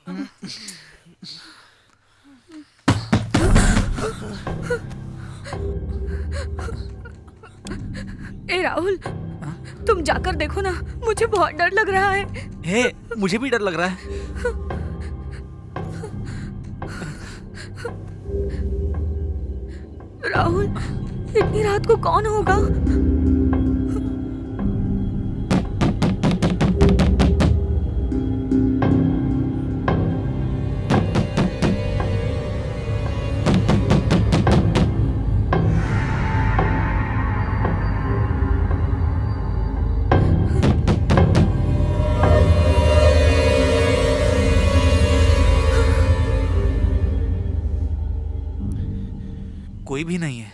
ए राहुल, तुम जाकर देखो ना, मुझे बहुत डर लग रहा है। हे, मुझे भी डर लग रहा है। राहुल, इतनी रात को कौन होगा? कोई भी नहीं है।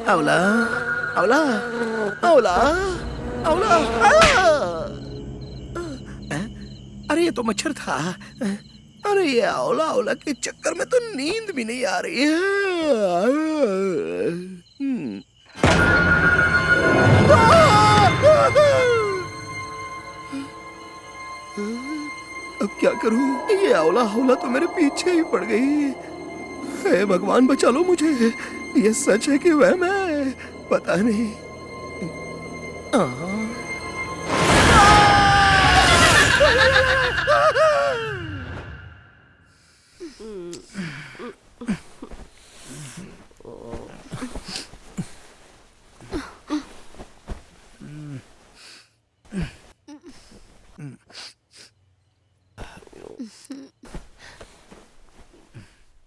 अवला, अवला, अवला, अवला। अरे ये तो मच्छर था। अरे ये अवला अवला के चक्कर में तो नींद भी नहीं आ रही है। अब क्या करूं? ये अवला अवला तो मेरे पीछे ही पड़ गई। हे भगवान बचा लो मुझे। ये सच है कि वह मैं पता नहीं।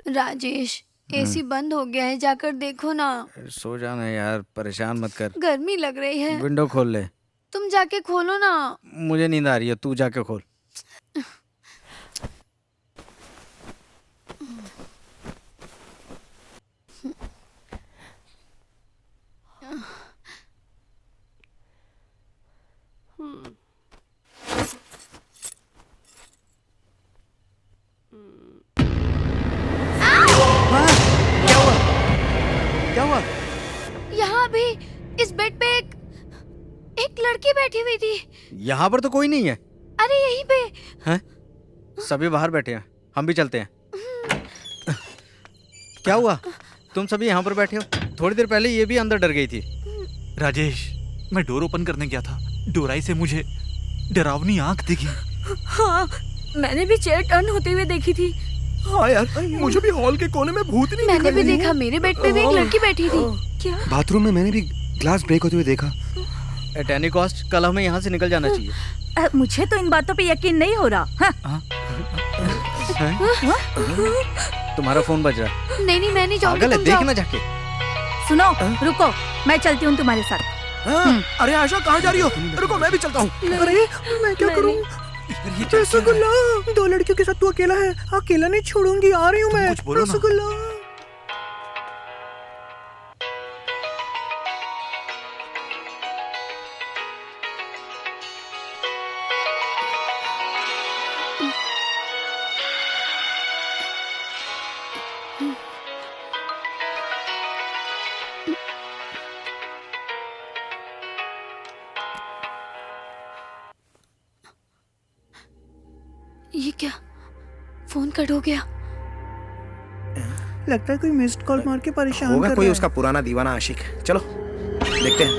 राजेश, एसी बंद हो गया है, जाकर देखो ना। सो जाना यार, परेशान मत कर। गर्मी लग रही है। विंडो खोल ले। तुम जाके खोलो ना। मुझे नींद आ रही है, तू जाके खोल। क्या हुआ? यहाँ भी इस बेड पे एक लड़की बैठी हुई थी। यहाँ पर तो कोई नहीं है। अरे यहीं पे हैं? सभी बाहर बैठे हैं, हम भी चलते हैं। क्या हुआ? तुम सभी यहाँ पर बैठे हो? थोड़ी देर पहले ये भी अंदर डर गई थी। राजेश, मैं डोर ओपन करने गया था, डोराई से मुझे डरावनी आंख दिखी। हाँ, मैंने भी चेयर टर्न होते हुए देखी थी। हाँ यार, मुझे भी हॉल के कोने में भूत नहीं मैंने भी देखा, मेरे बेड पे भी एक लड़की बैठी थी। क्या? बाथरूम में मैंने भी ग्लास ब्रेक होते हुए देखा। एट एनी कॉस्ट कल हमें यहाँ से निकल जाना चाहिए। मुझे तो इन बातों पे यकीन नहीं हो रहा। तुम्हारा फोन बज रहा है। नहीं नहीं, मैं नहीं जाऊंगी। पागल है, देखना जाके। सुनो, रुको, मैं चलती हूँ तुम्हारे साथ। अरे आशा, कहाँ जा रही हो? रुको, मैं भी चलता हूँ। अरे मैं क्या करूँ? रसगुल्ला, दो लड़कियों के साथ तू अकेला है। अकेला नहीं छोड़ूंगी, आ रही हूँ मैं। कुछ बोलो ना। रसगुल्ला। ये क्या? फोन कट हो गया। लगता है कोई मिस्ड कॉल मार के परेशान होगा कर कोई रहा उसका पुराना दीवाना आशिक। चलो देखते हैं।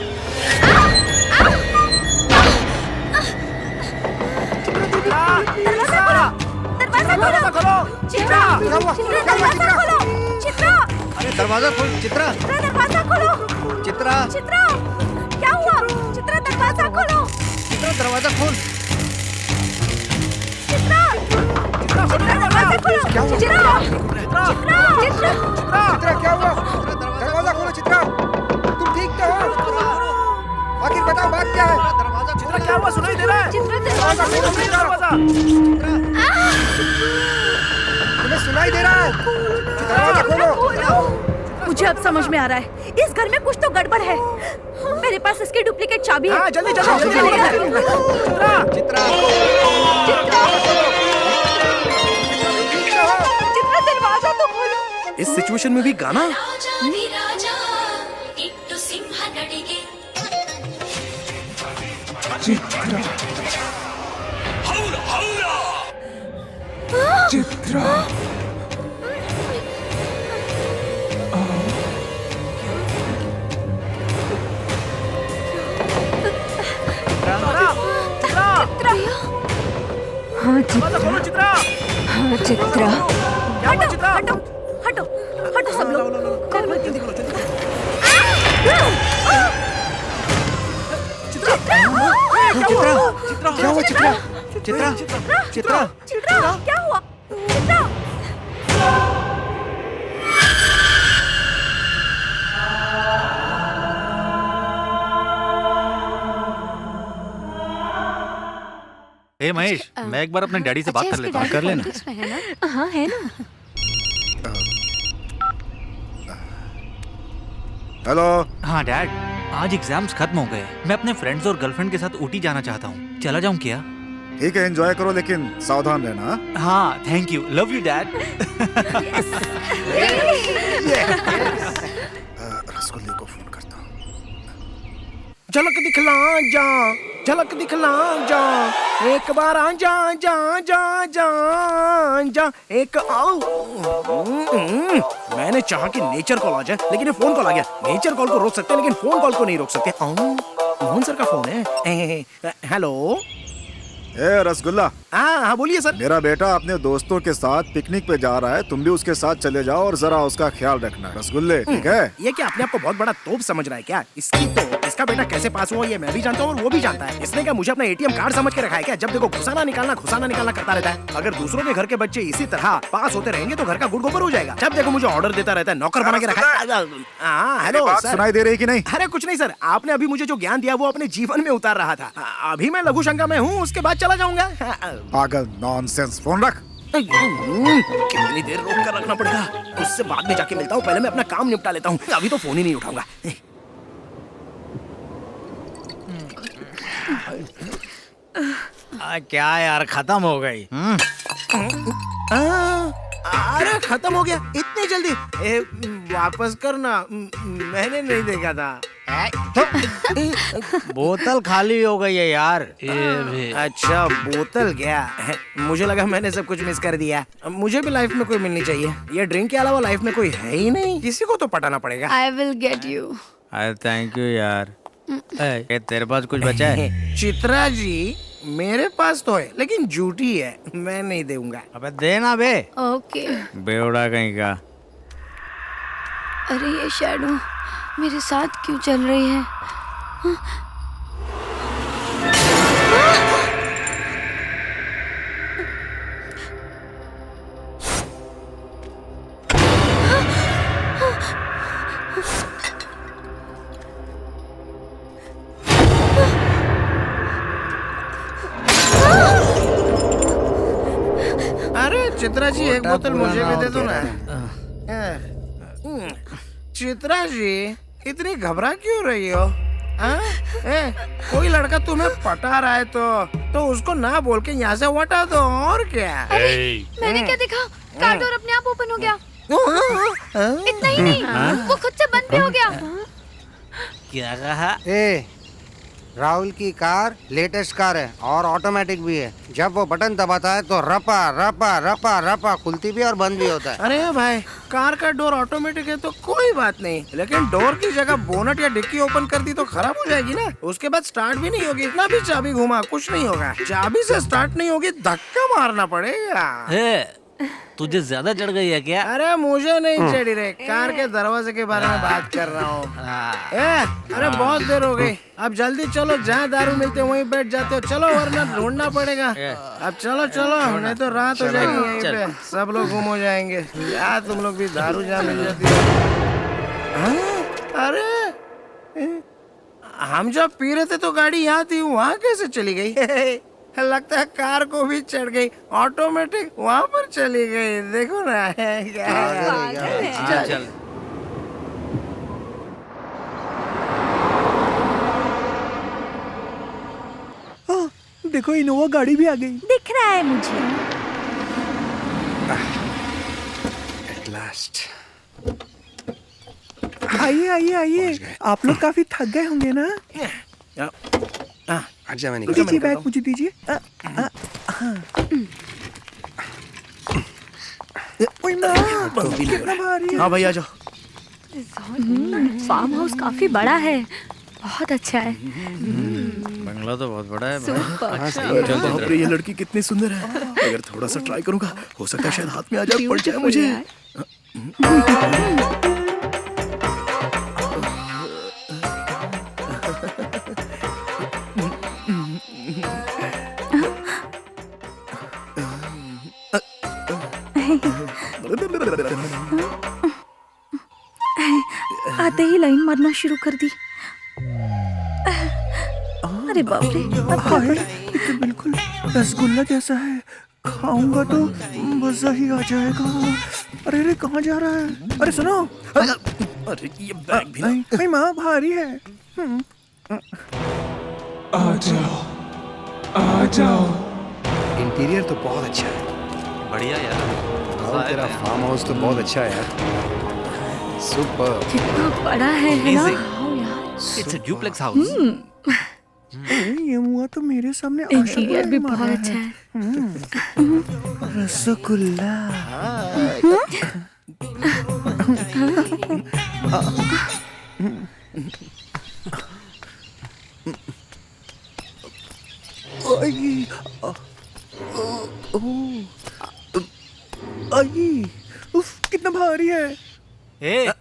दरवाजा खोलो! चित्रा! दरवाजा खोलो! चित्रा! अरे दरवाजा खोल चित्रा! दरवाजा खोलो! चित्रा! चित्रा! क्या हुआ? चित्रा, दरवाजा खोलो! चित्रा, दरवाजा खोल! चित्रा! चित्रा, दरवाजा खोलो! क्या हुआ? चित्रा! चित्रा! चित्रा, क्या हुआ? दरवाजा खोलो चित्रा! तुम ठीक तो हो? आखिर बताओ बात क्या है? दरवाजा चित्रा, क्या हुआ? सुनाई दे रहा है? चित्रा, दरवाजा खोलो! तुम्हें सुनाई दे रहा है? दरवाजा खोलो! मुझे अब समझ में आ रहा है, इस घर में कुछ तो गड़बड़ है। मेरे पास इसकी डुप्लीकेट चाबी है। हाँ, जल्दी चलो, जल्दी चलो, चलो। चित्रा चित्रा दरवाजा तो खोलो। इस सिचुएशन में भी गाना। चित्रा हाँ चित्रा, हाँ चित्रा। हटो हटो हटो हटो सब लोग। क्या हुआ चित्रा? चित्रा चित्रा चित्रा क्या हुआ? चित्रा ए महेश, मैं एक बार अपने डैडी से बात कर लेता हूँ। कर लेना। हाँ है ना। हेलो। हाँ डैड, आज एग्जाम्स खत्म हो गए। मैं अपने फ्रेंड्स और गर्लफ्रेंड के साथ ऊटी जाना चाहता हूँ। चला जाऊँ क्या? ठीक है, एंजॉय करो लेकिन सावधान रहना। हाँ thank you, love you dad. रसगुल्ले को फोन करता हूँ। झलक दिखला जा, झलक दिखला जा, एक बार आ जा जा जा जा जा एक आओ। मैंने चाहा कि नेचर कॉल आ जाए, लेकिन ये फोन कॉल आ गया। नेचर कॉल को रोक सकते हैं लेकिन फोन कॉल को नहीं रोक सकते। मोहन सर का फोन है। हेलो। ए रसगुल्ला। हाँ बोलिए सर। मेरा बेटा अपने दोस्तों के साथ पिकनिक पे जा रहा है, तुम भी उसके साथ चले जाओ और जरा उसका ख्याल रखना। रसगुल्ले ठीक है? ये क्या अपने आप को बहुत बड़ा तोप समझ रहा है क्या? इसका बेटा कैसे पास हुआ ये मैं भी जानता हूँ और वो भी जानता है। इसने क्या मुझे अपना एटीएम कार्ड समझ के रखा है क्या? जब देखो घुसाना निकालना करता रहता है। अगर दूसरों के घर के बच्चे इसी तरह पास होते रहेंगे तो घर का गुड़ गोबर हो जाएगा। जब देखो मुझे ऑर्डर देता रहता है, नौकर बना के रखा है। हाँ हेलो बात सर। सुनाई दे रही कि नहीं? अरे कुछ नहीं सर, आपने अभी मुझे जो ज्ञान दिया वो अपने जीवन में उतार रहा था। अभी मैं लघु शंका में हूँ, उसके बाद चला जाऊंगा। पागल, नॉनसेंस। फोन रख। कितनी देर रोक कर रखना पड़ेगा? उससे बाद में जाके मिलता हूँ, पहले मैं अपना काम निपटा लेता हूँ। अभी तो फोन ही नहीं उठाऊंगा। क्या यार, खत्म हो गई। अरे खत्म हो गया इतनी जल्दी? वापस करना, मैंने नहीं देखा था। बोतल खाली हो गई है यार। अच्छा बोतल गया, मुझे लगा मैंने सब कुछ मिस कर दिया। मुझे भी लाइफ में कोई मिलनी चाहिए। ये ड्रिंक के अलावा लाइफ में कोई है ही नहीं, किसी को तो पटाना पड़ेगा। I will get you. अरे थैंक यू यार। तेरे पास कुछ बचा है? चित्रा जी मेरे पास तो है लेकिन झूठी है, मैं नहीं दूंगा। अबे देना बे। Okay. बेवड़ा कहीं का। अरे ये शैडो मेरे साथ क्यों चल रही है? अरे चित्रा जी एक बोतल मुझे भी दे दो ना। चित्रा जी इतनी घबरा क्यों रही हो? कोई लड़का तुम्हें पटा रहा है तो उसको ना बोल के यहाँ से हटा दो, और क्या? मैंने क्या देखा? कार डोर अपने आप ओपन हो गया। इतना ही नहीं, वो खुद से बंद भी हो गया। क्या कहा? राहुल की कार लेटेस्ट कार है और ऑटोमेटिक भी है। जब वो बटन दबाता है तो रपा रपा रपा रपा खुलती भी और बंद भी होता है। अरे भाई कार का डोर ऑटोमेटिक है तो कोई बात नहीं, लेकिन डोर की जगह बोनट या डिक्की ओपन कर दी तो खराब हो जाएगी ना। उसके बाद स्टार्ट भी नहीं होगी, इतना भी चाबी घुमा कुछ नहीं होगा। चाबी से स्टार्ट नहीं होगी, धक्का मारना पड़ेगा। तुझे ज्यादा चढ़ गई है क्या? अरे मुझे नहीं चढ़ी रे, कार के दरवाजे के बारे में बात कर रहा हूँ। अरे बहुत देर हो गई, अब जल्दी चलो, जहाँ दारू मिलते हैं वहीं बैठ जाते हो। चलो वरना ढूंढना पड़ेगा। अब चलो चलो, नहीं तो रात हो जाएगी यहीं पे, सब लोग गुम हो जाएंगे। यार तुम लोग भी दारू जहाँ मिल जाती है। अरे हम जब पी रहे थे तो गाड़ी यहाँ थी, वहाँ कैसे चली गई? लगता है कार को भी चढ़ गई, ऑटोमेटिक वहाँ पर चली गई। देखो ना क्या चल। देखो इनोवा गाड़ी भी आ गई। दिख रहा है मुझे। At last. आइए आइए आइए, आप लोग काफी थक गए होंगे ना। आजा मैं दीजिए बैग मुझे दीजिए। ओए माँ, कितना भारी है। हाँ भाई आ जाओ। फार्म हाउस काफी बड़ा है, बहुत अच्छा है। बंगला तो बहुत बड़ा है भाई। सुपर। बाप रे, ये लड़की कितनी सुंदर है। अगर थोड़ा सा ट्राई करूंगा हो सकता है शायद हाथ में आ जाए, पड़ जाए मुझे। आते ही लाइन मारना शुरू कर दी। अरे बाप रे, अब क्या हाय, करूं? ये तो बिल्कुल रसगुल्ला जैसा है, खाऊंगा तो मजा ही आ जाएगा। अरे अरे कहाँ जा रहा है? अरे सुनो, अरे ये बैग भी ना। अरे माँ भारी है। आ जाओ। इंटीरियर तो बहुत अच्छा है। बढ़िया यार। और तेरा फार्म हाउस तो बहुत अच्छा है यार। सुपर। कितना बड़ा है ना? Amazing. हाँ यार। It's a duplex house. ये मुआ तो मेरे सामने आशा इंटीरियर भी मारा बहुत अच्छा है। रसगुल्ला। आई, आई, उफ, कितना भारी है। ए,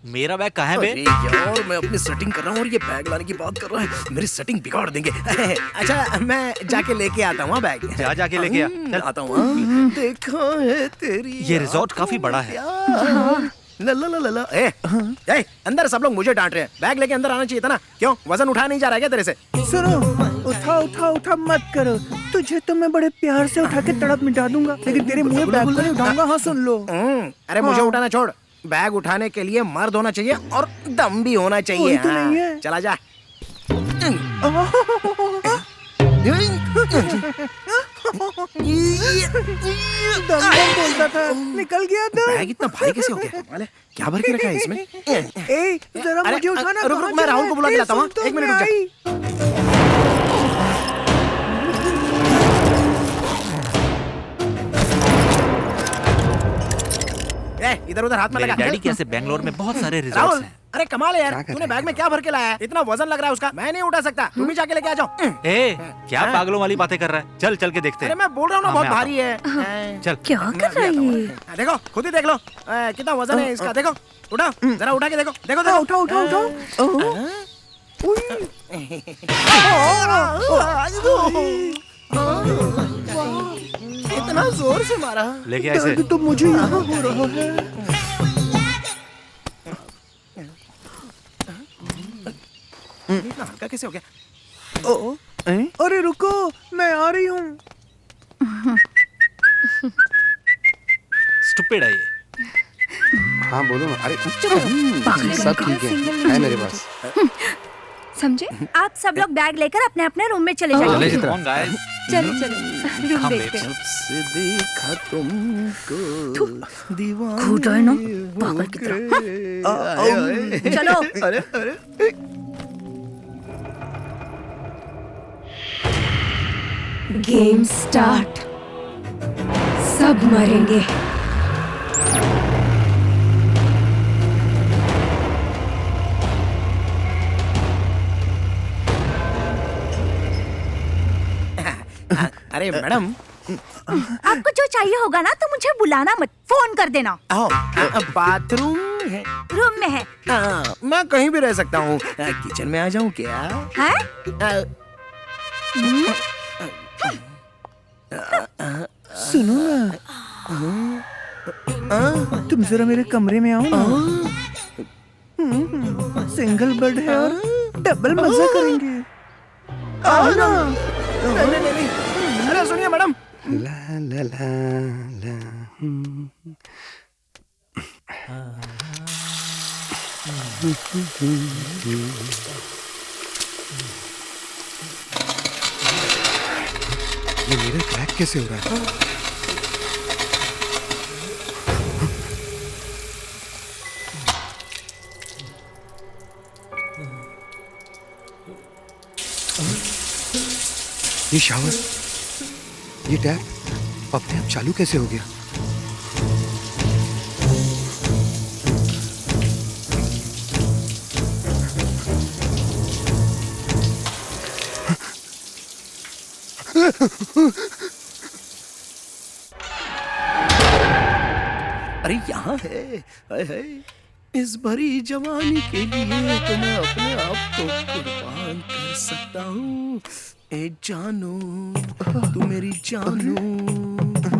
मेरा बैग कहाँ है बे? अरे यार मैं अपनी सेटिंग कर रहा हूँ और ये बैग लाने की बात कर रहा है। मेरी सेटिंग बिगाड़ देंगे। अच्छा मैं जाके लेके आता हूँ बैग। जाके लेके आ। चल। आता हूँ। देखा है तेरी ये रिजॉर्ट काफी बड़ा है। ला ला ला ला ला। ए, अंदर सब लोग मुझे डांट रहे हैं। बैग लेके अंदर आना चाहिए था ना। क्यों वजन उठा नहीं जा रहा है क्या तेरे से? सुनो, उठा उठा उठा मत करो। तुझे तो मैं बड़े प्यार से उठा के तड़प मिटा दूंगा, लेकिन तेरे मुंह में बैग को नहीं उठाऊंगा। हाँ सुन लो। अरे मुझे उठाना छोड़। बैग उठाने के लिए मर्द होना चाहिए और दम भी होना चाहिए। कोई तो हाँ। नहीं है। चला जा। दम दम बोलता था, निकल गया दम। बैग इतना भारी कैसे हो गया? वाले क्या भर के रखा है इसमें? ए, जरा अरे, मुझे उठाना। रुक, कहाँ मैं जा राहुल रहा को बुला के है? लाता हूँ। सुन तो, एक मिनट मैं रुक जा। आई। इधर उधर हाथ में मेरे लगा। डैडी के ऐसे बेंगलोर में बहुत सारे रिजॉर्ट्स राहुल, हैं। अरे कमाल है यार। तूने बैग में क्या भर के लाया है? इतना वजन लग रहा है उसका। मैं नहीं उठा सकता। तुम ही जाके लेके आ जाओ। ए, क्या पागलों वाली बातें कर रहा है? चल चल के देखते अरे हैं। मैं बोल रहा हूँ ना, हाँ, बहुत मैं आता भारी है। चल। क्या कर रहा है ये? देखो खुद ही देख लो कितना वजन है इसका। देखो उठा, जरा उठा के देखो। देखो देखो। उठा उठा उठा। इतना जोर से मारा। लेके ऐसे। दर्द तो मुझे यहाँ हो रहा है। इतना हल्का कैसे हो गया? अरे रुको, मैं आ रही हूँ। स्टूपिड है ये। हाँ बोलो ना। अरे सब ठीक है मेरे पास। समझे? आप सब लोग बैग लेकर अपने अपने रूम में चले जाइए। Come on, guys. चलो चलो, रूम Come, देखते हैं। babes. से देखा तुमको दीवाना। खुद है ना, पागल की तरह। चलो। अरे अरे गेम स्टार्ट। सब मरेंगे। अरे मैडम, आपको जो चाहिए होगा ना तो मुझे बुलाना मत, फोन कर देना। बाथरूम है? रूम में है। मैं कहीं भी रह सकता हूँ। किचन में आ जाऊँ क्या? हैं? सुनो ना, तुम जरा मेरे कमरे में आओ ना। सिंगल बेड है और डबल मजा करेंगे। आओ ना। नहीं। अरे सुनिए मैडम। ला ला ला ला। ये मेरा क्रैक कैसे हो रहा है? ये शावर, ये टैप अपने आप चालू कैसे हो गया? अरे यहाँ है। हाय हाय, इस भरी जवानी के लिए तो मैं अपने आप को कुर्बान कर सकता हूँ। ए जानू, तू मेरी जानू,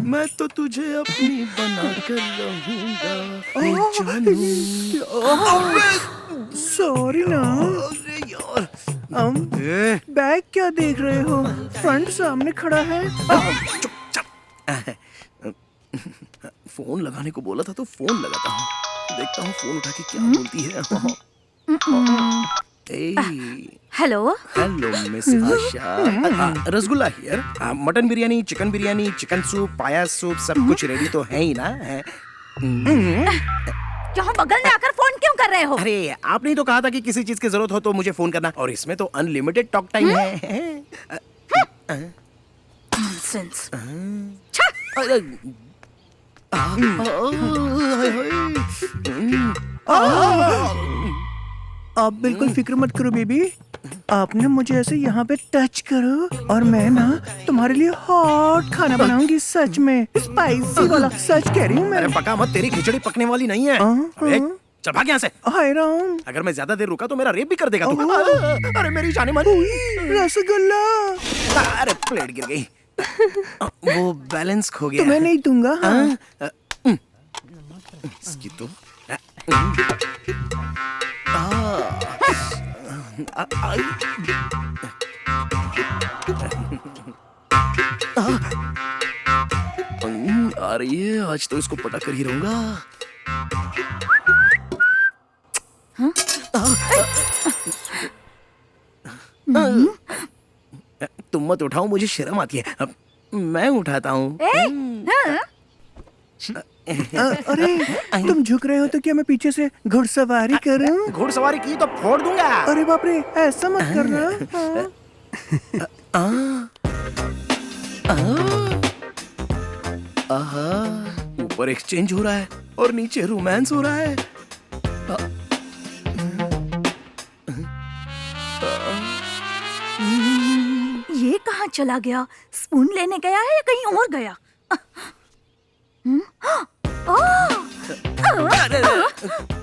मैं तो तुझे अपनी बना कर रहूंगा। ए जानू। सॉरी ना। अरे यार, बैग क्या देख रहे हो? फ्रंट सामने खड़ा है। फोन लगाने को बोला था तो फोन लगाता हूँ। देखता हूँ फोन उठा के क्या बोलती है। Hello. Hello miss Asha. Rasgulla here. Mutton biryani, chicken biryani, chicken soup, पाया सूप सब कुछ रेडी तो है ही ना? यहाँ बगल में आकर फोन क्यों कर रहे हो? अरे आपने ही तो कहा था कि किसी चीज की जरूरत हो तो मुझे फोन करना, और इसमें तो अनलिमिटेड टॉक टाइम है। नॉनसेंस। आप बिल्कुल फिक्र मत करो बेबी। आपने मुझे ऐसे यहाँ पे टच करो और मैं ना तुम्हारे लिए हॉट खाना बनाऊंगी। सच में स्पाइसी वाला, सच कह रही हूँ मैं। अरे पका मत, तेरी खिचड़ी पकने वाली नहीं है। अबे, चल भाग यहाँ से। हाय राम। अगर मैं ज्यादा देर रुका तो मेरा रेप भी कर देगा तू। अरे मेरी जाने मन। रसगुल्ला। अरे प्लेट गिर गई। वो बैलेंस खो गया। तुम्हें नहीं दूंगा। हाँ? इसकी तो आ रही है, आज तो इसको पटा कर ही रहूंगा। तुम मत उठाओ, मुझे शर्म आती है। अब मैं उठाता हूँ। अरे तुम झुक रहे हो तो क्या मैं पीछे से घुड़सवारी करूं? घुड़सवारी की तो फोड़ दूंगा। अरे बाप रे, ऐसा मत करना। ऊपर एक्सचेंज हो रहा है और नीचे रोमांस हो रहा है। ये कहाँ चला गया? स्पून लेने गया है या कहीं और गया?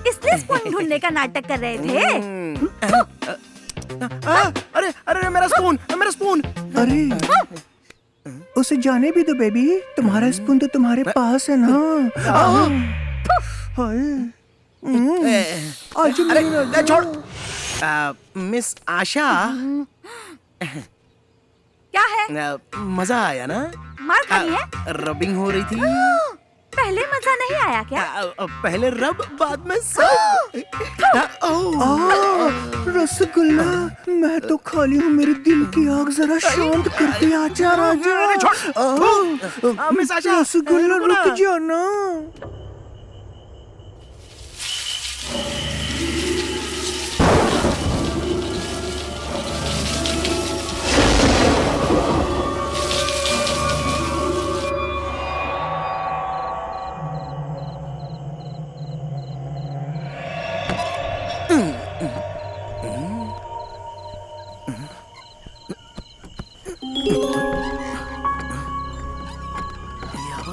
इसलिए स्पून ढूंढने का नाटक कर रहे थे। अरे अरे मेरा स्पून, मेरा स्पून। अरे उसे जाने भी दो बेबी, तुम्हारा स्पून तो तुम्हारे पास है ना। आज अरे छोड़। मिस आशा, क्या है? मजा आया ना? मार खाई है? रबिंग हो रही थी। पहले मजा नहीं आया क्या? पहले रब, बाद में सब। रसगुल्ला, मैं तो खाली हूँ। मेरे दिल की आग जरा शांत करके आजा राजा। मिस आशा, रसगुल्ला रुक जाना।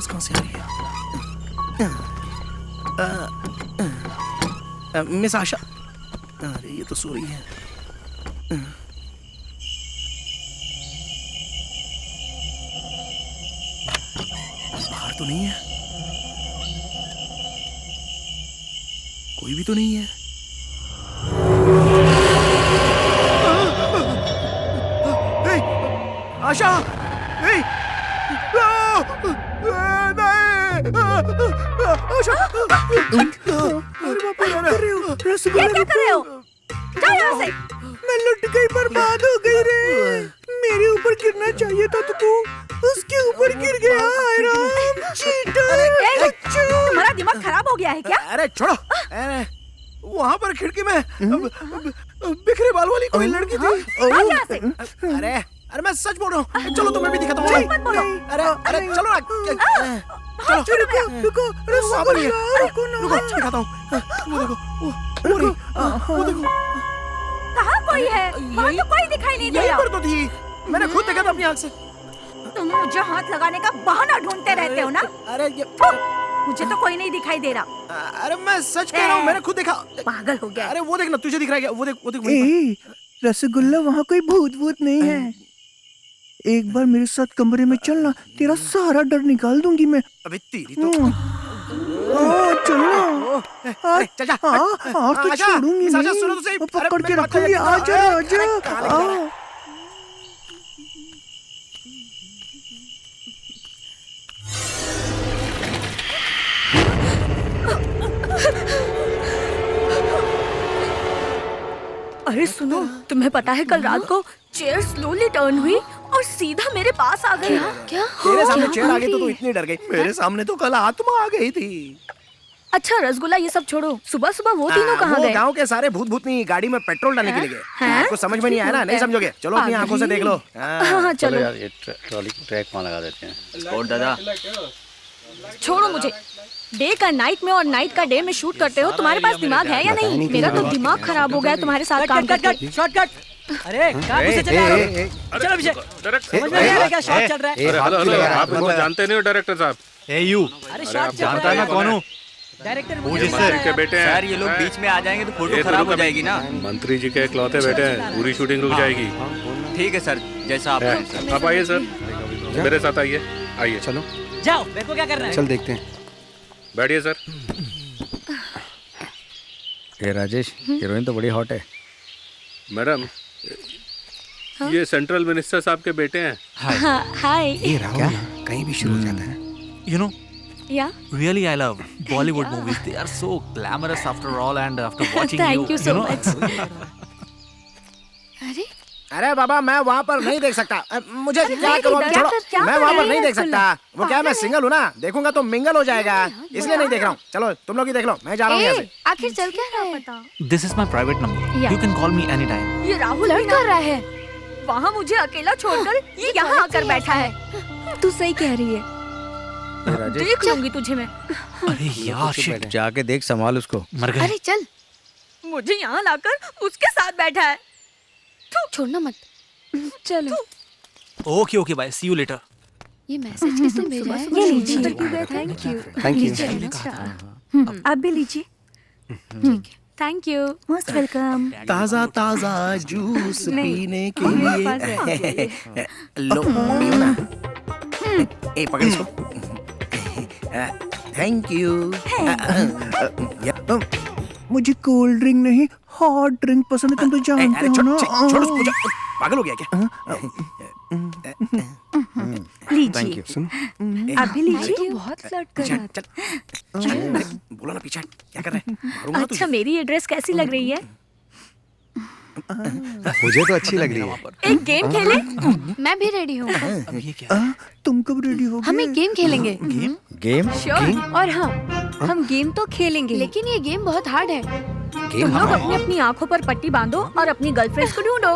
कहाँ से आ रही है? मिस आशा, अरे ये तो सो रही है। बाहर तो नहीं है, कोई भी तो नहीं है। आशा, ये क्या कर रहे हो? जाओ यहाँ से। मैं लुट गई, बर्बाद हो गई रे। मेरे ऊपर गिरना चाहिए था तो तू उसके ऊपर गिर गया। हाय राम, चीटर। तुम्हारा दिमाग खराब हो गया है क्या? अरे छोड़ो। अरे वहाँ पर खिड़की में बिखरे बाल वाली कोई लड़की थी। अरे अरे मैं सच बोल रहा हूँ, चलो तुम्हें भी दिखाता हूँ। मत बोलो। अरे अरे चलो ना, रुको, अरे वहाँ पर ही है। रुको दिखाता हूँ। वो देखो, वो देखो। कहाँ कोई है? वहाँ तो कोई दिखाई नहीं दे यहीं रहा। पर तो थी, मैंने खुद देखा था अपनी आँख से। तुम मुझे हाथ लगाने का बहाना ढूंढते रहते हो ना? अरे मुझे तो कोई नहीं दिखाई दे रहा। अरे मैं सच कह रहा हूँ, मैंने खुद देखा। पागल हो गया। अरे वो देखना, तुझे दिख रहा है क्या? वो देख। रसगुल्ला, वहाँ कोई भूत नहीं है। एक बार मेरे साथ कमरे में चलना, तेरा सारा डर निकाल दूंगी मैं। अबे तेरी तो। चलो। चल जा। हाँ, तो छोड़ूंगी साजा, सुनो तो सही। नहीं, पकड़ अरे के मेरी बात रखूंगी। सुनो। आजा अरे, आजा। अरे सुनो, तुम्हें पता है कल रात को चेयर स्लोली टर्न हुई और सीधा मेरे पास आ गई। क्या? तेरे सामने चेयर आ गई तो तू इतनी डर गई। मेरे सामने तो कल आत्मा आ गई थी। अच्छा रसगुल्ला, ये सब छोड़ो, सुबह सुबह वो तीनों कहाँ वो गए? गांव के सारे भूत भूतनी गाड़ी में पेट्रोल डालने के लिए गए। आपको समझ में नहीं आया ना? नहीं समझोगे? चलो अपनी आंखों से देख लो। हाँ चलो। यार ये ट्रॉली ट्रैक वहाँ लगा देते हैं। और दादा छोड़ो मुझे। डे का नाइट में और नाइट का डे में शूट करते हो, तुम्हारे पास दिमाग है या नहीं? मेरा तो दिमाग खराब हो गया तुम्हारे साथ काम करके। शॉर्टकट। अरे कहाँ घुसे चले आ रहे हो? चलो अभिषेक, समझ में नहीं आ रहा क्या शॉट चल रहा है? हेलो, आप इनको जानते नहीं हो डायरेक्टर साहब? ए यू, अरे शॉट चल जानता है रहा मैं कौन हूँ? डायरेक्टर वो मुझे जिससे के बेटे हैं। सर ये लोग बीच में आ जाएंगे तो फोटो खराब हो जाएगी ना। मंत्री जी के इकलौते बेटे हैं, पूरी शूटिंग रुक जाएगी। ठीक है सर, जैसा आप कहें सर। आप आइए सर, मेरे साथ आइए। आइए चलो जाओ, मेरे को क्या करना है? चल देखते हैं। बैठिए सर। ये राजेश, हीरोइन तो बड़ी हॉट है। मैडम, ये सेंट्रल मिनिस्टर साहब के बेटे हैं। हाय। ये राहुल कहीं भी शुरू हो जाता है। You know, या really I love Bollywood movies. They are so glamorous after all, and after watching Thank you so much. अरे अरे बाबा, मैं वहाँ पर नहीं देख सकता। मुझे क्या करूँ? इधर छोड़ो, क्या मैं कर वहाँ रहे पर नहीं हैं? देख सकता। वो क्या, मैं सिंगल हूँ ना, देखूंगा तो मिंगल हो जाएगा, इसलिए नहीं देख रहा हूँ। चलो तुम लोग ही देख लो, मैं जा रहा हूँ यहाँ से। आखिर चल क्या रहा है? पता। This is my private number. Yeah. You can call me anytime. ये राहुल लड़ कर रहा है। वहाँ मुझे अकेला छोड़कर ये यहाँ आकर बैठा है। तू सही कह रही है। देख लूंगी तुझे मैं। अरे यार shit. जाके देख, संभाल उसको। मर गए। अरे चल, मुझे यहाँ लाकर उसके साथ बैठा है। छोड़ना मत। चलो। Okay, okay, bye. See you later. ये मैसेज किसने भेजा है? ये लीजिए। Thank you. Thank you. आप भी लीजिए। Thank you. Most welcome. ताजा ताजा जूस नहीं, पीने के मेरे पास लिए लो, पियो ना। ए पकड़ इसको। Thank you. मुझे कोल्ड ड्रिंक नहीं, हॉट ड्रिंक पसंद है। तुम तो जानते हो ना। छोड़ो, पागल हो गया क्या? लीजिए। सुन, आप भी लीजिए। बहुत फ्लर्ट कर रहा चल अरे, बोलो ना पीछे क्या कर रहे हैं? मारूंगा ना अच्छा, मेरी ये ड्रेस कैसी लग रही है? मुझे तो अच्छी लग रही है। एक गेम खेले? मैं भी रेडी हूँ। अब ये क्या है? तुम कब रेडी हो? हम एक गेम खेलेंगे। गेम? श्योर। और हाँ, हम गेम तो खेलेंगे, लेकिन ये गेम बहुत हार्ड है। तुम लोग अपनी अपनी आंखों पर पट्टी बांधो और अपनी गर्लफ्रेंड्स को ढूंढो,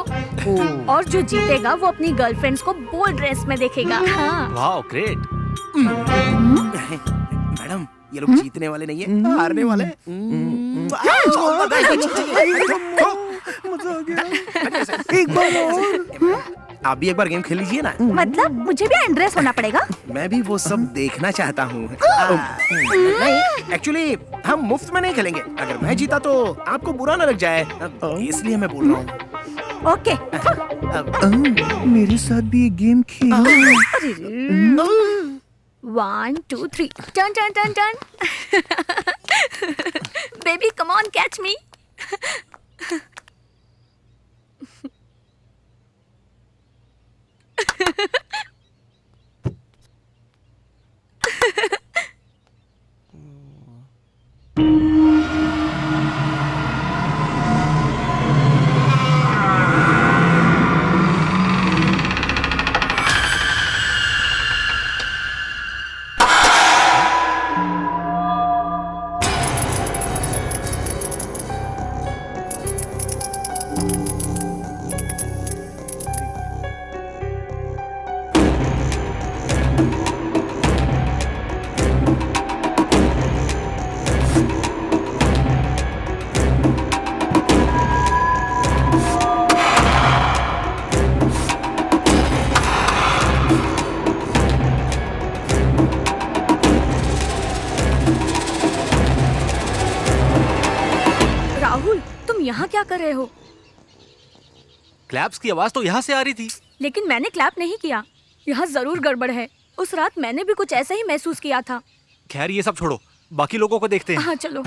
और जो जीतेगा वो अपनी गर्लफ्रेंड्स को बोल्ड ड्रेस में देखेगा। हाँ। Wow, great. मैडम, ये लोग जीतने वाले नहीं है, हारने वाले हैं। मजा आ गया। एक बार और। आप भी एक बार गेम खेल लीजिए ना। मतलब मुझे भी अनड्रेस होना पड़ेगा? मैं भी वो सब देखना चाहता हूँ। नहीं, एक्चुअली हम मुफ्त में नहीं खेलेंगे। अगर मैं जीता तो आपको बुरा न लग जाए, इसलिए मैं बोल रहा हूँ। ओके। मेरे साथ भी ये game Khelo. 1 2 3 turn turn turn turn. Baby come on, catch मी। कर रहे हो? क्लैप्स की आवाज तो यहाँ से आ रही थी। लेकिन मैंने क्लैप नहीं किया। यहाँ जरूर गड़बड़ है। उस रात मैंने भी कुछ ऐसा ही महसूस किया था। खैर ये सब छोड़ो, बाकी लोगों को देखते हैं। हाँ चलो।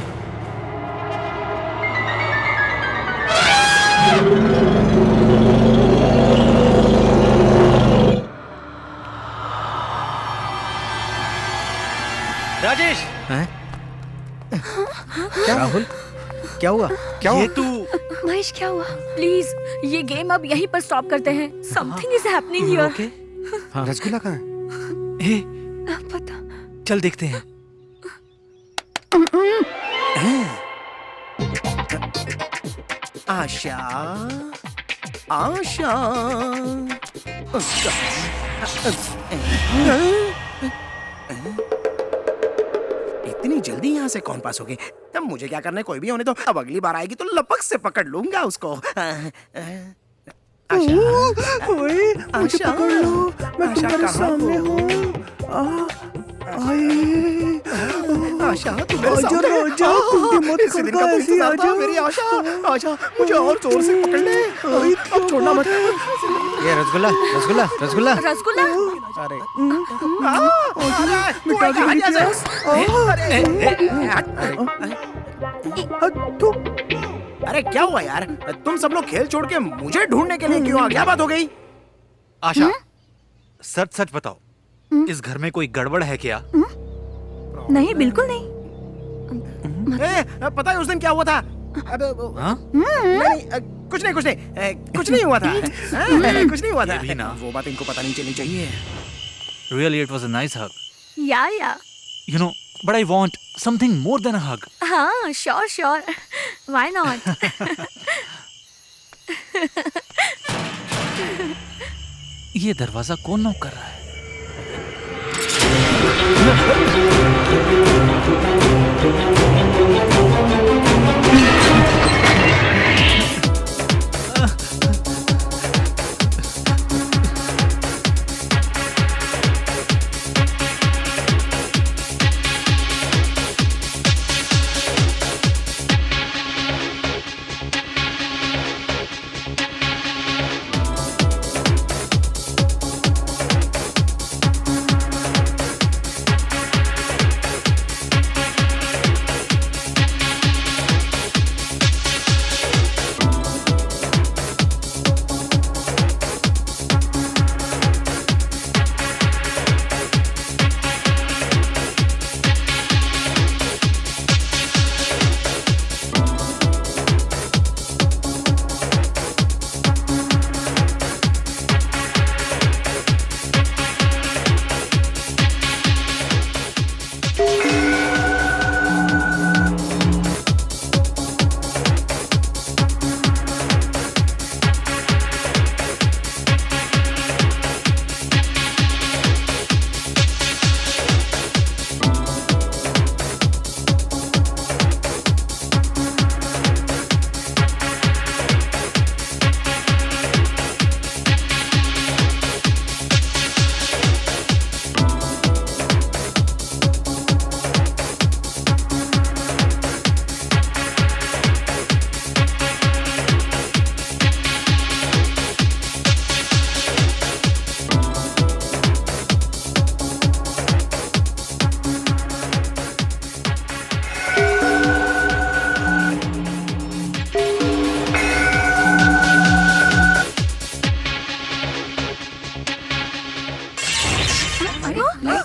राजेश, क्या राहुल, क्या हुआ? क्या हुआ? ये तू महेश क्या हुआ? प्लीज ये गेम अब यहीं पर स्टॉप करते हैं। Something is happening here. Rasgulla कहाँ है? हे, पता। चल देखते हैं। आशा, आशा, इतनी जल्दी यहाँ से कौन पास हो गए? अब मुझे क्या करना है, कोई भी होने दो। अब अगली बार आएगी तो लपक से पकड़ लूंगा उसको। आशा, मुझे पकड़ लो, मैं तुम्हारे सामने हूँ। आशा तू मेरे सामने राजा, तुम मत इसी दिन का तो इंतजार था मेरी आशा। आशा मुझे और जोर से पकड़ ले, अब छोड़ना मत। ये रसगुल्ला, रसगुल्ला, रसगुल्ला। रसगुल्ला? अरे अरे क्या हुआ यार? तुम सब लोग खेल छोड़ के मुझे ढूंढने के लिए क्यों आ? क्या बात हो गई? आशा, सच सच बताओ, इस घर में कोई गड़बड़ है क्या? नहीं, बिल्कुल नहीं। पता है उस दिन क्या हुआ था? नहीं, कुछ नहीं, कुछ नहीं, कुछ नहीं हुआ था। कुछ नहीं हुआ था। ये भी ना। वो बात इनको पता नहीं चलनी चाहिए। Really, it was a nice hug. या You know, but I want something more than a hug. हाँ श्योर श्योर, व्हाई नॉट। ये दरवाजा कौन नॉक कर रहा है?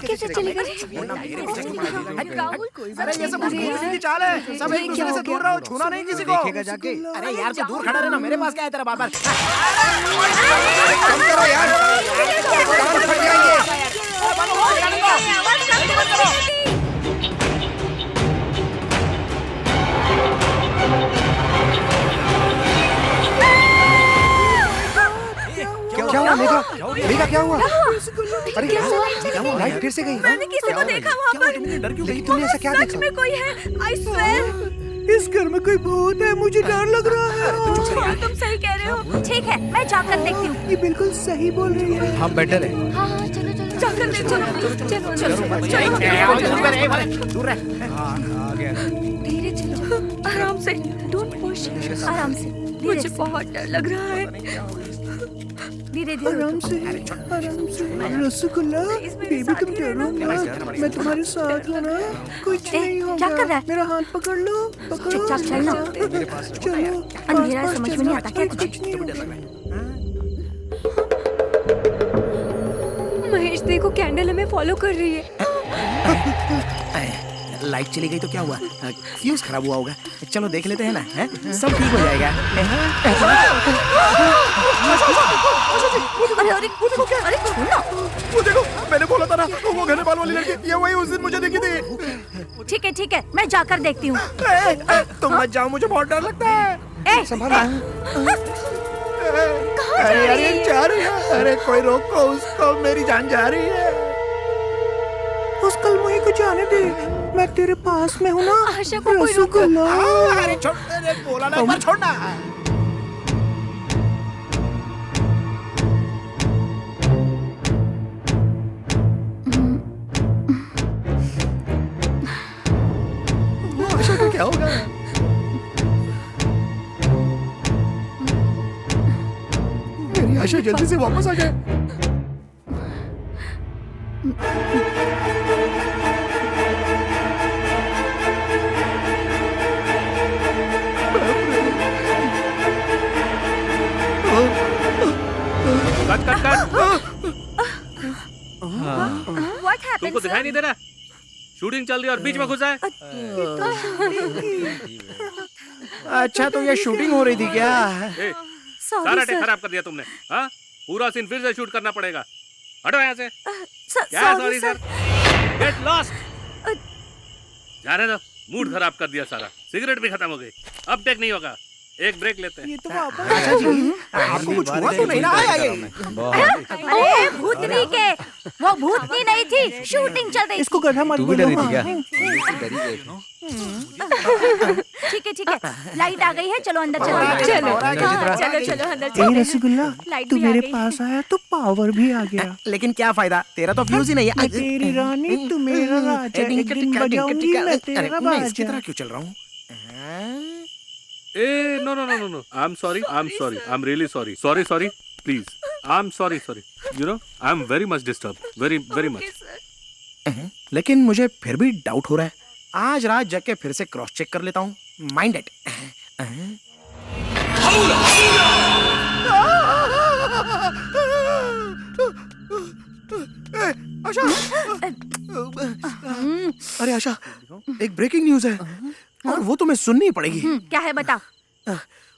कैसे चली गई? राहुल, अरे ये सब उसकी चाल है। सब एक दूसरे से दूर रहो, छूना नहीं किसी को। देखेगा जाके। अरे यार तू दूर खड़ा रहना, मेरे पास क्या है तेरा बार-बार? क्या हुआ मेघा? मेघा क्या हुआ? अरे क्या हुआ? क्या हुआ? लाइट फिर से गई। मैंने किसी को देखा वहाँ पर। लेकिन तुमने ऐसा क्या देखा? सच में कोई है, I swear। इस घर में कोई भूत है, मुझे डर लग रहा है। तुम सही कह रहे हो। ठीक है, मैं जाकर देखती हूँ। ये बिल्कुल सही बोल रही है। हम बेटर है। हाँ हाँ चलो चलो, जाकर देखो। चलो चलो चलो, दूर रह। हाँ आ गया। धीरे चलो, आराम से, डोंट पुश, आराम से। मुझे बहुत डर लग रहा है। धीरे धीरे आराम से, आराम से। रसगुल्ला, बेबी तुम डरो मत, मैं तुम्हारे साथ हूँ ना, कुछ नहीं होगा। क्या कर रहा है? मेरा हाथ पकड़ लो, पकड़ो। चुपचाप चलना। चलो, अंधेरा पास-पास समझ में चलो, नहीं आता क्या कुछ तुझे? नहीं होगा। महेश देखो, कैंडल हमें फॉलो कर रही है। लाइट चली गई तो क्या हुआ? फ्यूज खराब हुआ होगा। चलो देख लेते हैं ना, हैं? सब ठीक हो जाएगा। अरे अरे अरे छोड़ना। वो देखो, मैंने बोला था ना, वो घने बाल वाली लड़की, ये वही उस दिन मुझे दिखी थी। ठीक है, मैं जाकर देखती हूँ। तुम मत जाओ, मुझे बहुत डर लगता है। संभालना। अरे जा रही है। अरे कोई रोको उसको, मेरी जान जा रही है। उस कल मुझे को जाने दे, मैं तेरे पास में हूँ ना। आशा को कोई रोको। अरे छोड़, अरे बोला ना, एक बार छोड़ना। वो आशा को क्या होगा? मेरी आशा जल्दी से वापस आ जाए। Cut cut cut. What happened, तुमको दिखाई नहीं दे रहा? शूटिंग चल रही है और बीच में घुसा है। अच्छा तो ये शूटिंग हो रही थी क्या? ए, सारा टेक खराब कर दिया तुमने। हाँ, पूरा सीन फिर से शूट करना पड़ेगा। हटो यहाँ से। क्या सॉरी सर? Get lost. जाने दो, मूड खराब कर दिया सारा। सिगरेट भी खत्म हो गई, अब टेक नहीं होगा। एक ब्रेक लेते हैं। ये तो आशा जी, आपको कुछ हुआ तो नहीं ना? अरे भूतनी के, वो भूतनी नहीं थी, शूटिंग चल रही। इसको गधा मत बोलो। ठीक है, लाइट आ गई है, चलो अंदर चलो अंदर चलो। रसगुल्ला, लाइट तू भी आ मेरे गई। पास आया तो पावर भी आ गया। लेकिन क्या फायदा, तेरा तो फ्यूज ही नहीं है। मैं तेरी रानी, तू मेरा राजा, एक दिन बजाऊंगी मैं तेरा बाजा। इसकी तरह क्यों चल रहा हूँ? Eh no no no no no, I am sorry, I am really sorry, sorry please, I am sorry, you know I am very much disturb, very much. लेकिन मुझे फिर भी डाउट हो रहा है। आज रात जग के फिर से क्रॉस चेक कर लेता हूँ। Mind it. आशा, अरे आशा, एक ब्रेकिंग न्यूज है और वो तुम्हें सुननी पड़ेगी। क्या है बता।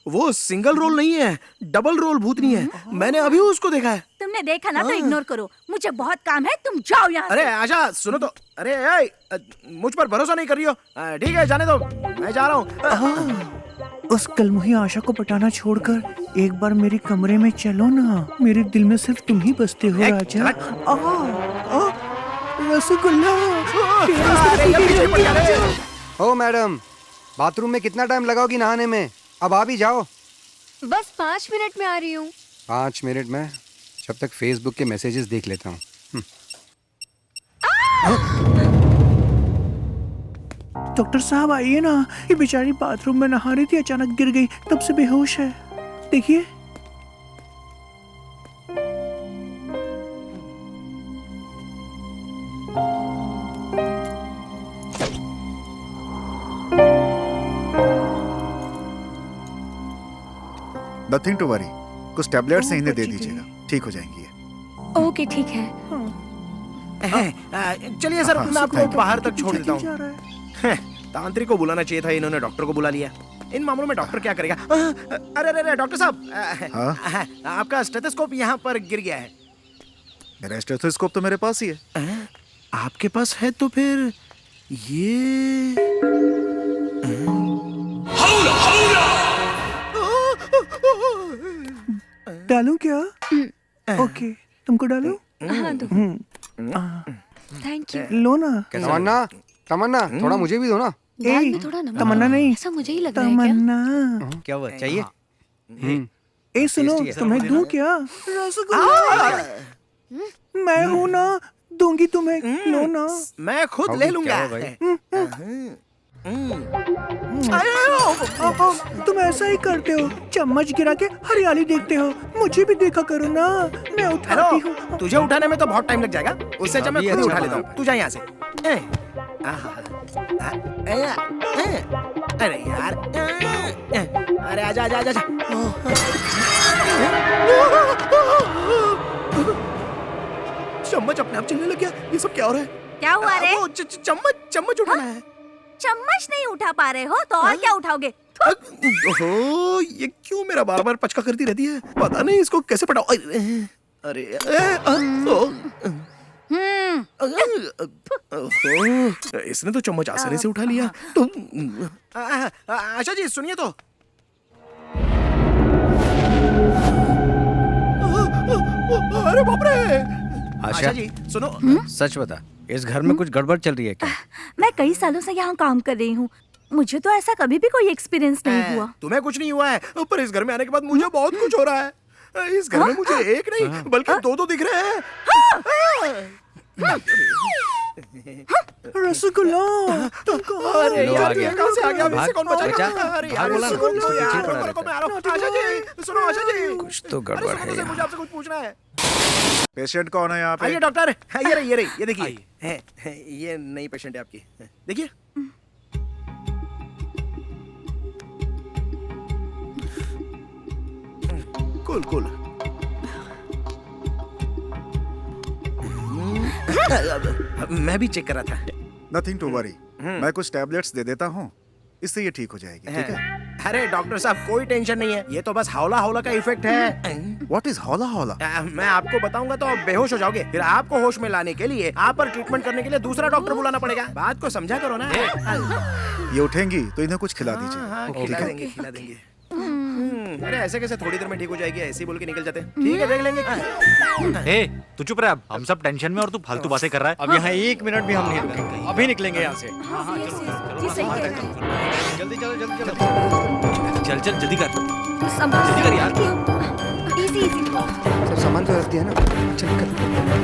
वो सिंगल रोल नहीं है, डबल रोल भूतनी है। मैंने अभी उसको देखा है। तुमने देखा ना तो इग्नोर करो, मुझे बहुत काम है, तुम जाओ यहाँ अरे आशा सुनो तो। अरे मुझ पर भरोसा नहीं कर रही हो? ठीक है जाने दो, मैं जा रहा हूँ। उस कल मुही आशा को पटाना छोड़कर एक बार मेरे कमरे में चलो ना। मेरे दिल में सिर्फ तुम ही बसते हो राजा। रसगुल्ला। ओ मैडम, बाथरूम में कितना टाइम लगाओगी नहाने में? अब आ भी जाओ। बस 5 मिनट में आ रही हूँ। 5 मिनट में? जब तक फेसबुक के मैसेजेस देख लेता हूँ। डॉक्टर साहब आइए ना, ये बेचारी बाथरूम में नहा रही थी, अचानक गिर गई, तब से बेहोश है। देखिए। नथिंग टू वरी, कुछ टैबलेट्स इन्हें दे दीजिएगा, ठीक हो जाएंगी ये। ओके ठीक है। चलिए सर, मैं आपको बाहर तक छोड़ देता हूँ। तांत्रिक को बुलाना चाहिए था, इन्होंने डॉक्टर को बुला लिया। इन मामलों में डॉक्टर क्या करेगा? अरे डॉक्टर साहब, आपका स्टेथोस्कोप यहाँ पर गिर गया है। मेरा स्टेथोस्कोप तो मेरे पास ही है। आपके पास है तो फिर ये डालूं क्या? ओके, तुमको डालूं? हाँ दो। Thank you. लो ना। तमन्ना, थोड़ा मुझे भी दो ना। थोड़ा नमक। तमन्ना नहीं, ऐसा मुझे ही लग रहा है। तमन्ना। क्या हुआ, चाहिए? ए सुनो, तुम्हें दूं क्या? रसगुल्ला। मैं हूँ ना, दूंगी तुम्हें। लो ना। मैं खुद ले लूंगा। तुम ऐसा ही करते हो, चम्मच गिरा के हरियाली देखते हो। मुझे भी देखा करो ना, मैं उठाती हूँ। तुझे उठाने में तो बहुत टाइम लग जाएगा, उससे अच्छा मैं खुद ही उठा लेता हूँ। तू जा यहाँ से। अरे यार, अरे आजा आजा आजा। चम्मच अपने आप चलने लग गया। ये सब क्या हो रहा है? क्या हुआ रे? वो चम्मच उठाना है। चम्मच नहीं उठा पा रहे हो तो और क्या उठाओगे? ओहो, ये क्यों मेरा बार बार पचका करती रहती है? पता नहीं इसको कैसे पटाओ। अरे इसने तो चम्मच आसानी से उठा लिया। आशा जी सुनिए तो। अरे बाप रे। आशा जी सुनो। सच बता, इस घर में कुछ गड़बड़ चल रही है क्या? मैं कई सालों से यहाँ काम कर रही हूँ, मुझे तो ऐसा कभी भी कोई एक्सपीरियंस नहीं हुआ। तुम्हें कुछ नहीं हुआ है, पर इस घर में आने के बाद मुझे बहुत कुछ हो रहा है। इस घर में मुझे एक नहीं बल्कि दो दिख रहे हैं। रसगुल्ला, तुम अरे लो, यार, आ गया। ये कहाँ से आ गया? मुझसे कौन बचाएगा? बचा? अरे भाग यार, बोला ना, रसगुल्ला इसके पीछे यार, पड़ा रुको, रहता मैं आ रहा हूँ। आशा जी, सुनो आशा जी। कुछ तो अरे गड़बड़ सुनो है तो सही, यहाँ। मुझे आपसे कुछ पूछना है। पेशेंट कौन है यहाँ पे? आइए डॉक्टर, ये रही, ये देखिए। ये नई पेशेंट है आपकी, देखिए। कूल। मैं भी चेक कर रहा था। नथिंग टू वरी, मैं कुछ टैबलेट्स दे देता हूँ, इससे ये ठीक हो जाएगी। ठीक है? अरे डॉक्टर साहब कोई टेंशन नहीं है, ये तो बस हौला का इफेक्ट है। व्हाट इज हौला हौला? मैं आपको बताऊंगा तो आप बेहोश हो जाओगे, फिर आपको होश में लाने के लिए आप पर ट्रीटमेंट करने के लिए दूसरा डॉक्टर बुलाना पड़ेगा। बात को समझा करो ना। ये उठेंगी तो इन्हें कुछ खिला दीजिए। खिला देंगे। अरे ऐसे कैसे थोड़ी देर में ठीक हो जाएगी, ऐसे ही बोल के निकल जाते हैं। ठीक है, देख लेंगे। ए, तू चुप रह, अब हम सब टेंशन में और तू फालतू बातें कर रहा है। अब यहाँ 1 मिनट भी हम नहीं रुकेंगे, अभी निकलेंगे यहाँ से। जी सही कह रहे हैं। जल्दी चलो, जल्दी चलो। चल जल्दी कर। जल्दी कर यार। इजी सब सामान तो रख दिया ना, चल कर।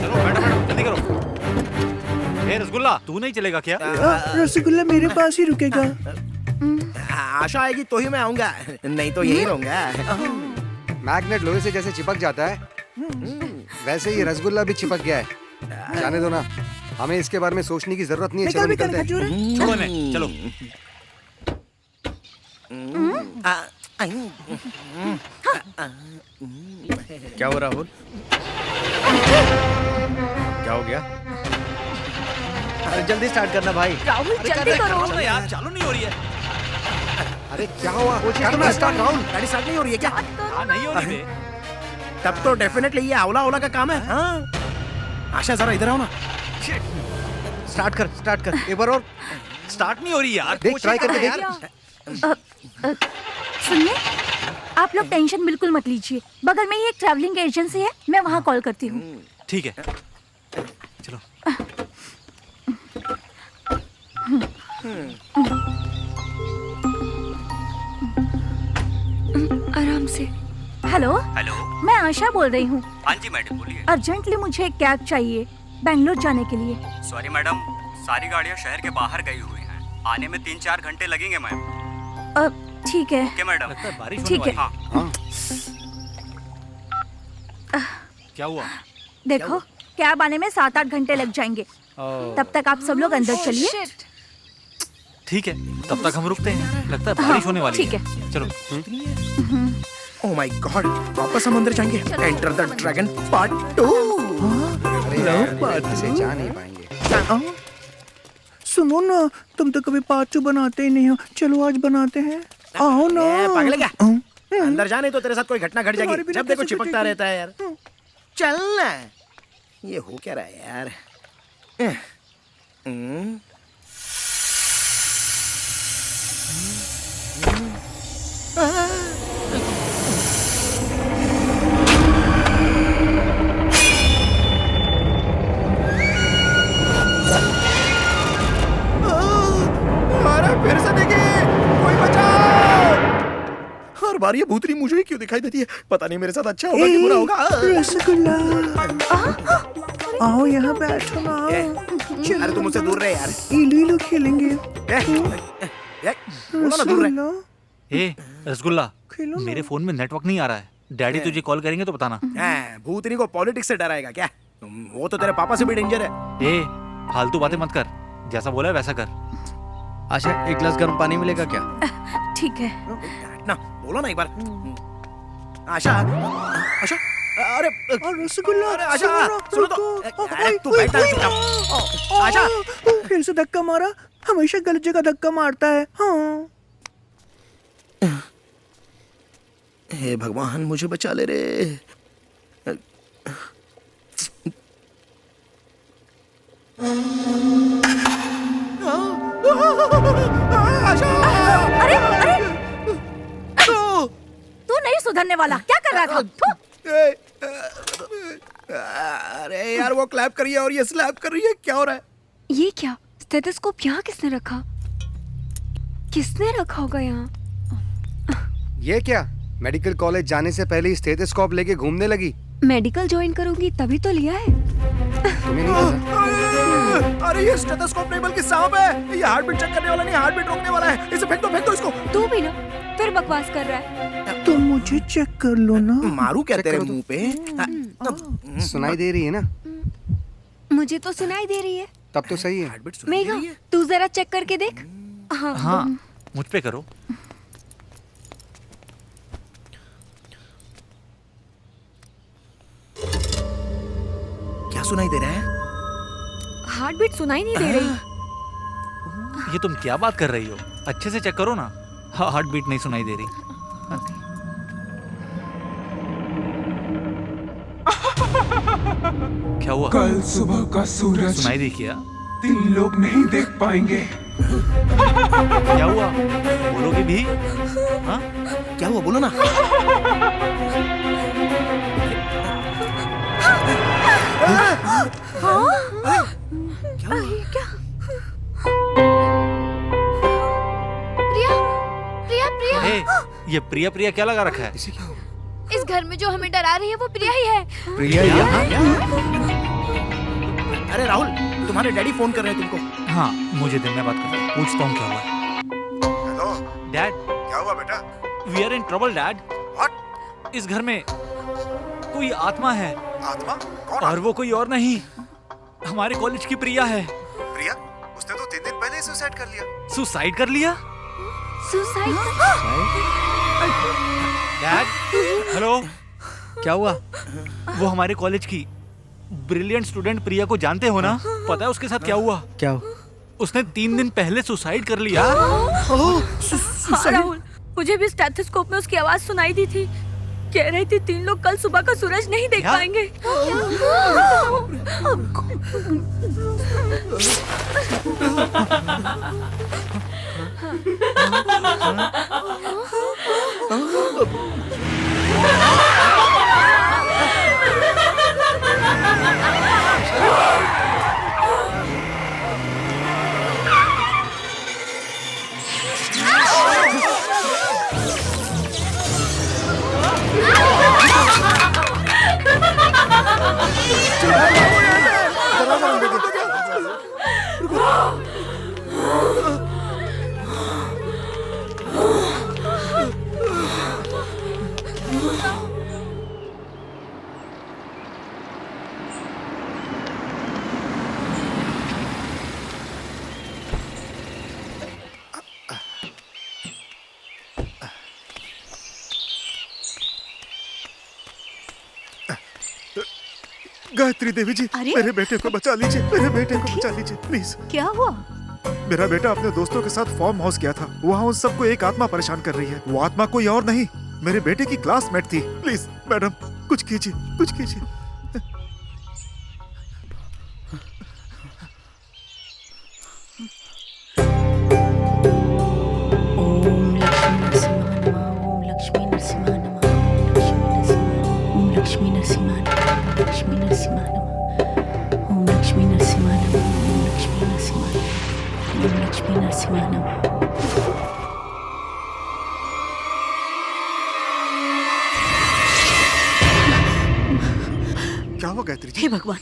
चलो बैठो जल्दी करो। ए रसगुल्ला, तू नहीं चलेगा क्या? रसगुल्ला मेरे पास ही रुकेगा। आशा आएगी तो ही मैं आऊंगा, नहीं तो यही रहूंगा। मैग्नेट लोहे से जैसे चिपक जाता है, वैसे ही रसगुल्ला भी चिपक गया है। जाने दो ना, हमें इसके बारे में सोचने की जरूरत नहीं है। चलो निकलते हैं। छोड़ो इन्हें, चलो। क्या हो राहुल? क्या हो गया? अरे जल्दी स्टार्ट करना भाई। राहुल जल्दी करो यार, चालू नहीं हो रही है। अरे क्या हुआ? करना स्टार्ट राहुल। गाड़ी स्टार्ट नहीं हो रही है क्या? हाँ नहीं हो रही है। तब तो डेफिनेटली ये हौला का काम है। हाँ। आशा जरा इधर आओ ना। स्टार्ट कर एक बार और। स्टार्ट नहीं हो रही यार। देख, ट्राई करके देख। सुनिए, आप लोग टेंशन बिल्कुल मत लीजिए, बगल में ही एक ट्रैवलिंग एजेंसी है, मैं वहाँ कॉल करती हूँ। ठीक है, चलो। आराम से। हेलो, मैं आशा बोल रही हूँ। हाँ जी मैडम बोलिए। अर्जेंटली मुझे एक कैब चाहिए बेंगलोर जाने के लिए। सॉरी मैडम, सारी गाड़ियाँ शहर के बाहर गई हुई हैं, आने में 3-4 घंटे लगेंगे मैम। ठीक है। Okay madam. लगता है बारिश होने ठीक है। वाली क्या हुआ? देखो, कैब आने में 7-8 घंटे लग जाएंगे, तब तक आप सब लोग अंदर चलिए। ठीक है, तब तक हम रुकते हैं, लगता है बारिश होने वाली ठीक है। चलो। ओह माय गॉड, वापस हम अंदर जाएंगे। Enter the dragon part 2। से जा नहीं पाएंगे। सुनो ना, तुम तो कभी पार्ट 2 बनाते ही नहीं हो, चलो आज बनाते हैं। आओ ना। पागल है क्या? अंदर जाने तो तेरे साथ कोई घटना घट जाएगी, जब देखो चिपकता रहता है यार। चल ना, ये हो क्या रहा है यार? अरे फिर से देखिए, कोई बचाओ! हर बार ये भूतनी मुझे ही क्यों दिखाई देती है? पता नहीं मेरे साथ अच्छा होगा कि बुरा होगा। रसगुल्ला, आओ यहाँ बैठो ना। अरे तुम मुझसे दूर रहे यार। इलू खेलेंगे। बोलो ना दूर रहे। ए रसगुल्ला, मेरे फोन में नेटवर्क नहीं आ रहा है। डैडी तुझे कॉल करेंगे तो बताना। भूतनी को पॉलिटिक्स से डराएगा क्या? वो तो तेरे पापा से भी डेंजर है। ए फालतू बातें मत कर, जैसा बोला है वैसा कर। आशा, एक गिलास गर्म पानी मिलेगा क्या? ठीक है। ना बोलो ना एक बार। आशा, आशा, अरे रसगुल्ला, अरे आशा, सुनो तो। अरे तू बैठ ना चुपचाप। आशा, फिर से धक्का मारा। हमेशा गलत जगह धक्का मारता है। हाँ। हे भगवान मुझे बचा ले रे। अरे अरे तू नहीं सुधरने वाला, क्या कर रहा था? थू। अरे यार वो क्लैप कर रही है और ये स्लैप कर रही है, क्या हो रहा है? ये क्या? स्टेथोस्कोप यहाँ किसने रखा? किसने रखा होगा यहाँ? ये क्या? मेडिकल कॉलेज जाने से पहले ही स्टेथोस्कोप लेके घूमने लगी। मेडिकल ज्वाइन करूंगी तभी तो लिया है। तुम्हें नहीं पता? अरे ये स्टेथोस्कोप नहीं बल्कि सांप है। ये हार्ट बीट चेक करने वाला नहीं, हार्ट बीट रोकने वाला है। इसे फेंक दो इसको। तू भी ना फिर बकवास कर रहा है। तो मुझे चेक कर लो ना। मारू क्या तेरे मुंह पे? सुनाई दे रही है ना? मुझे तो सुनाई दे रही है। तब तो सही है। मेघा, तू जरा चेक करके देख। हाँ मुझ पे करो। क्या सुनाई दे रहा है? हार्ट बीट सुनाई नहीं दे रही। ये तुम क्या बात कर रही हो? अच्छे से चेक करो ना। हार्ट बीट नहीं सुनाई दे रही। क्या हुआ? कल सुबह का सूरज सुनाई दी क्या? 3 लोग नहीं देख पाएंगे। क्या हुआ? बोलोगे भी? हाँ? क्या हुआ बोलो ना। क्या? प्रिया, प्रिया, प्रिया। ए, ये प्रिया प्रिया क्या लगा रखा है? इस घर में जो हमें डरा रही है वो प्रिया ही है। प्रिया यहाँ? अरे राहुल, तुम्हारे डैडी फोन कर रहे हैं तुमको। हाँ मुझे दिन में बात कर, पूछता हूँ क्या हुआ। हेलो डैड, क्या हुआ बेटा? We are in trouble dad. What? इस घर में कोई आत्मा है। आत्मा? कौन? और वो कोई और नहीं, हमारे कॉलेज की प्रिया है। प्रिया? उसने तो 3 दिन पहले ही सुसाइड कर लिया। सुसाइड कर लिया? सुसाइड? Dad, hello. क्या हुआ? वो हमारे कॉलेज की ब्रिलियंट स्टूडेंट प्रिया को जानते हो ना? पता है उसके साथ क्या हुआ? क्या? उसने 3 दिन पहले सुसाइड कर लिया। हाँ, राहुल, मुझे भी स्टेथोस्कोप में उसकी आवाज सुनाई दी थी। कह रही थी 3 लोग कल सुबह का सूरज नहीं देख पाएंगे। गायत्री देवी जी, मेरे बेटे को बचा लीजिए। मेरे बेटे को बचा लीजिए प्लीज। क्या हुआ? मेरा बेटा अपने दोस्तों के साथ फार्म हाउस गया था। वहाँ उन सबको एक आत्मा परेशान कर रही है। वो आत्मा कोई और नहीं, मेरे बेटे की क्लासमेट थी। प्लीज मैडम, कुछ कीजिए, कुछ कीजिए। ओम लक्ष्मी नरसिम्हा नमः। ओम लक्ष्मी नरसिम्हा नमः। लक्ष्मी नरसिम्हा नमः। ओम लक्ष्मी नरसिम्हा नमः। ओम लक्ष्मी नरसिम्हा नमः। ओम लक्ष्मी नरसिम्हा नमः। क्या हुआ गायत्री जी? हे भगवान,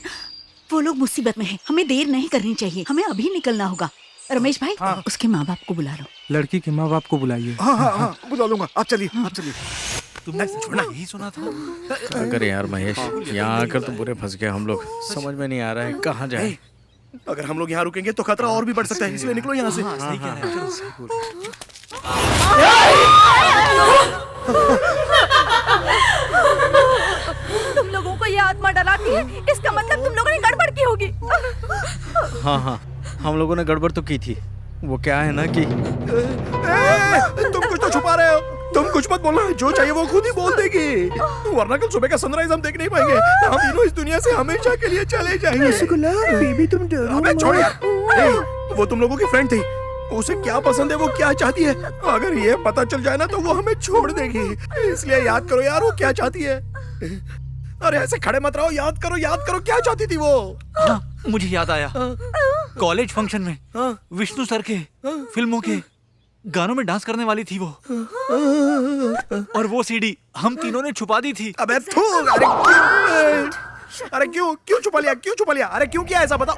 वो लोग मुसीबत में हैं। हमें देर नहीं करनी चाहिए, हमें अभी निकलना होगा। रमेश भाई, उसके माँ बाप को बुला लो। लड़की के माँ बाप को बुलाइए। हाँ हाँ हाँ बुला लूंगा, आप चलिए आप चलिए। तुमने यही सुना था? अगर यार महेश, यहाँ आकर तो बुरे फंस गए हम लोग। समझ में नहीं आ रहा है कहाँ जाए। अगर हम लोग यहाँ रुकेंगे तो खतरा और भी बढ़ सकता है, इसलिए निकलो यहाँ से। सही कह रहे हैं। तुम लोगों को ये आत्मा डराती है, इसका मतलब तुम लोगों ने गड़बड़ की होगी। हाँ हाँ, हम लोगों ने गड़बड़ तो की थी। वो क्या है ना कि तुम कुछ तो छुपा रहे हो। तुम कुछ मत बोलना, जो चाहिए वो खुद ही बोल देगी, वरना कल सुबह का सनराइज हम देख नहीं पाएंगे। हम तीनों इस दुनिया से हमेशा के लिए चले जाएंगे। रसगुल्ला बेबी तुम डरो अबे छोड़ यार। वो तुम लोगों की फ्रेंड थी, उसे क्या पसंद है, वो क्या चाहती है, अगर ये पता चल जाए ना तो वो हमें छोड़ देगी। इसलिए याद करो यार, वो क्या चाहती है। अरे ऐसे खड़े मत रहो, याद करो क्या चाहती थी वो। हाँ, मुझे याद आया। कॉलेज फंक्शन में विष्णु सर के फिल्मों के गानों में डांस करने वाली थी वो। और वो सीडी हम तीनों ने छुपा दी थी। अबे थू, अरे क्यों छुपा लिया, अरे क्यों किया ऐसा, बताओ।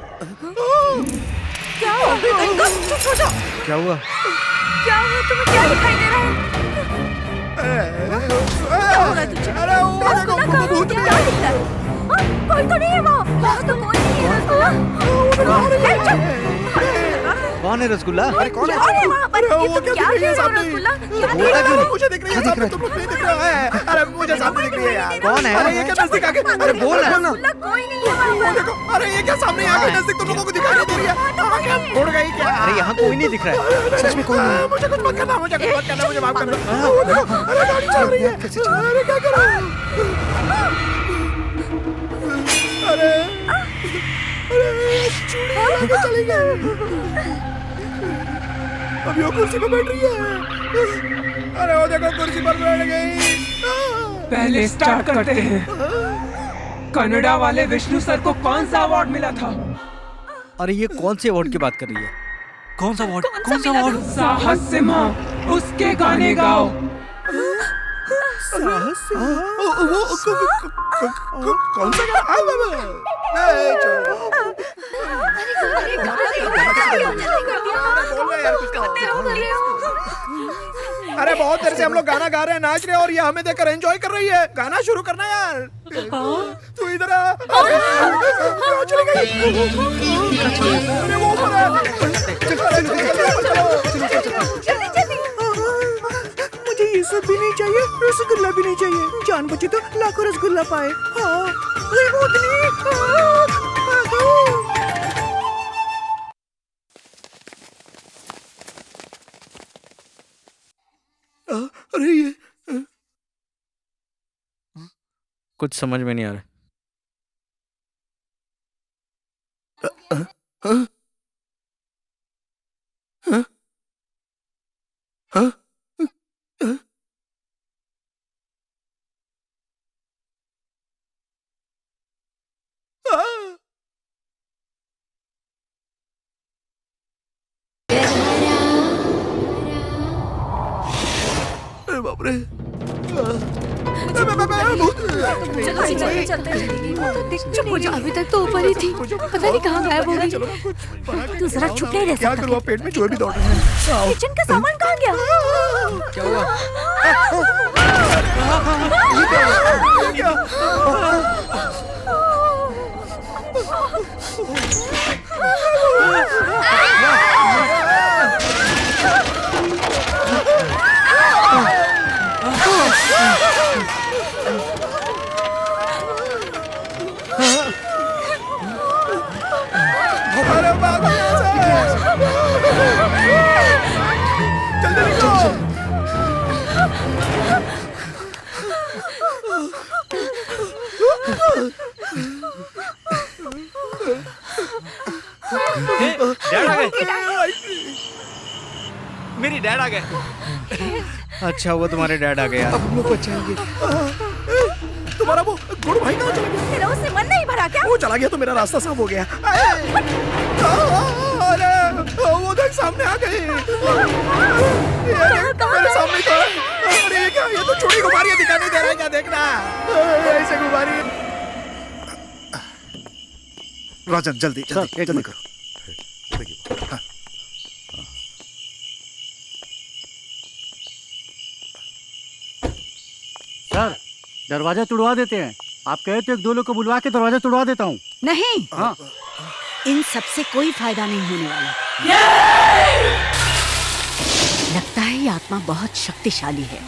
क्या हुआ? चुप हो जाओ। क्या हुआ? क्या हुआ? तुम्हें क्या दिखाई दे रहा है? अरे वो देखो, भूत नहीं है। कोई तो नहीं है वो। तो कोई नहीं है रसगुल्ला। कौन है रसगुल्ला? अरे कौन है? अरे वहाँ पर अरे ये वो तुम क्या क्या दिख रही है खेल रहे हो सामने? रसगुल्ला? मुझे दिख रही है सामने, तुम लोग नहीं दिख रहे हैं। अरे मुझे सामने दिख रही है यार। कौन है? अरे ये क्या नजदीक आके, अरे बोल ना। रसगुल्ला कोई नहीं है वहाँ वो देखो, अरे ये क्या सामने आके नजदीक तुम लोगों को दिखाई नहीं दे रही है। आँखें उड़ गई क्या? अरे यहाँ कोई नहीं दिख रहा है। सच में कोई नहीं। मुझे कुछ मत करना, मुझे माफ कर दो। वो देखो, अरे गाड़ी चल रही है। अरे क्या करो? अरे चूड़ी लेके चली गई। अभी वो कुर्सी पे बैठ रही है। अरे वो देखो कुर्सी पर बैठ गई। पहले स्टार्ट करते हैं। कनाडा वाले विष्णु सर को कौन सा अवार्ड मिला था? अरे ये कौन से अवार्ड की बात कर रही है? कौन सा अवार्ड? साहस सिम्हा, उसके गाने गाओ। कौन सा अरे बहुत देर से हम लोग गाना गा रहे हैं, नाच रहे हैं, और ये हमें देखकर एंजॉय कर रही है। गाना शुरू करना यार। तू इधर आ। चली गई। अरे वो ऊपर है। मुझे ये सब भी नहीं चाहिए, रसगुल्ला भी नहीं चाहिए। जान बचे तो लाखों रसगुल्ला पाए। हाँ, भूतनी। अरे ये कुछ समझ में नहीं आ रहा। बाप रे। चुप हो जाओ, अभी तक तो ऊपर ही थी, पता नहीं कहाँ गायब हो गई। तू जरा चुप नहीं रह क्या सकता? करूँ, पेट में चूहे भी दौड़ रहे हैं। किचन का सामान कहाँ गया? क्या हुआ? अरे भागो यहाँ से। जल्दी निकलो। डैड आ गए। मेरी डैड आ गए। अच्छा हुआ तुम्हारे डैड आ गए यार। अब हम लोग बचाएंगे। तुम्हारा वो गुड़ भाई कहाँ चला गया? तेरा उससे मन नहीं भरा क्या? वो चला गया तो मेरा रास्ता साफ हो गया। अरे वो देख सामने आ गई। मेरे सामने तो है। अरे ये क्या, ये तो चूड़ी घुमा रही है, दिखाई नहीं दे रहा है क्या? देखना ऐसे घुमा रही है। राजन जल्दी जल्दी जल्दी करो। हाँ। सर दरवाजा तुड़वा देते हैं। आप कहे तो एक दो लोग को बुलवा के दरवाजा तुड़वा देता हूँ। नहीं, हाँ इन सब से कोई फायदा नहीं होने वाला। लगता है ये आत्मा बहुत शक्तिशाली है।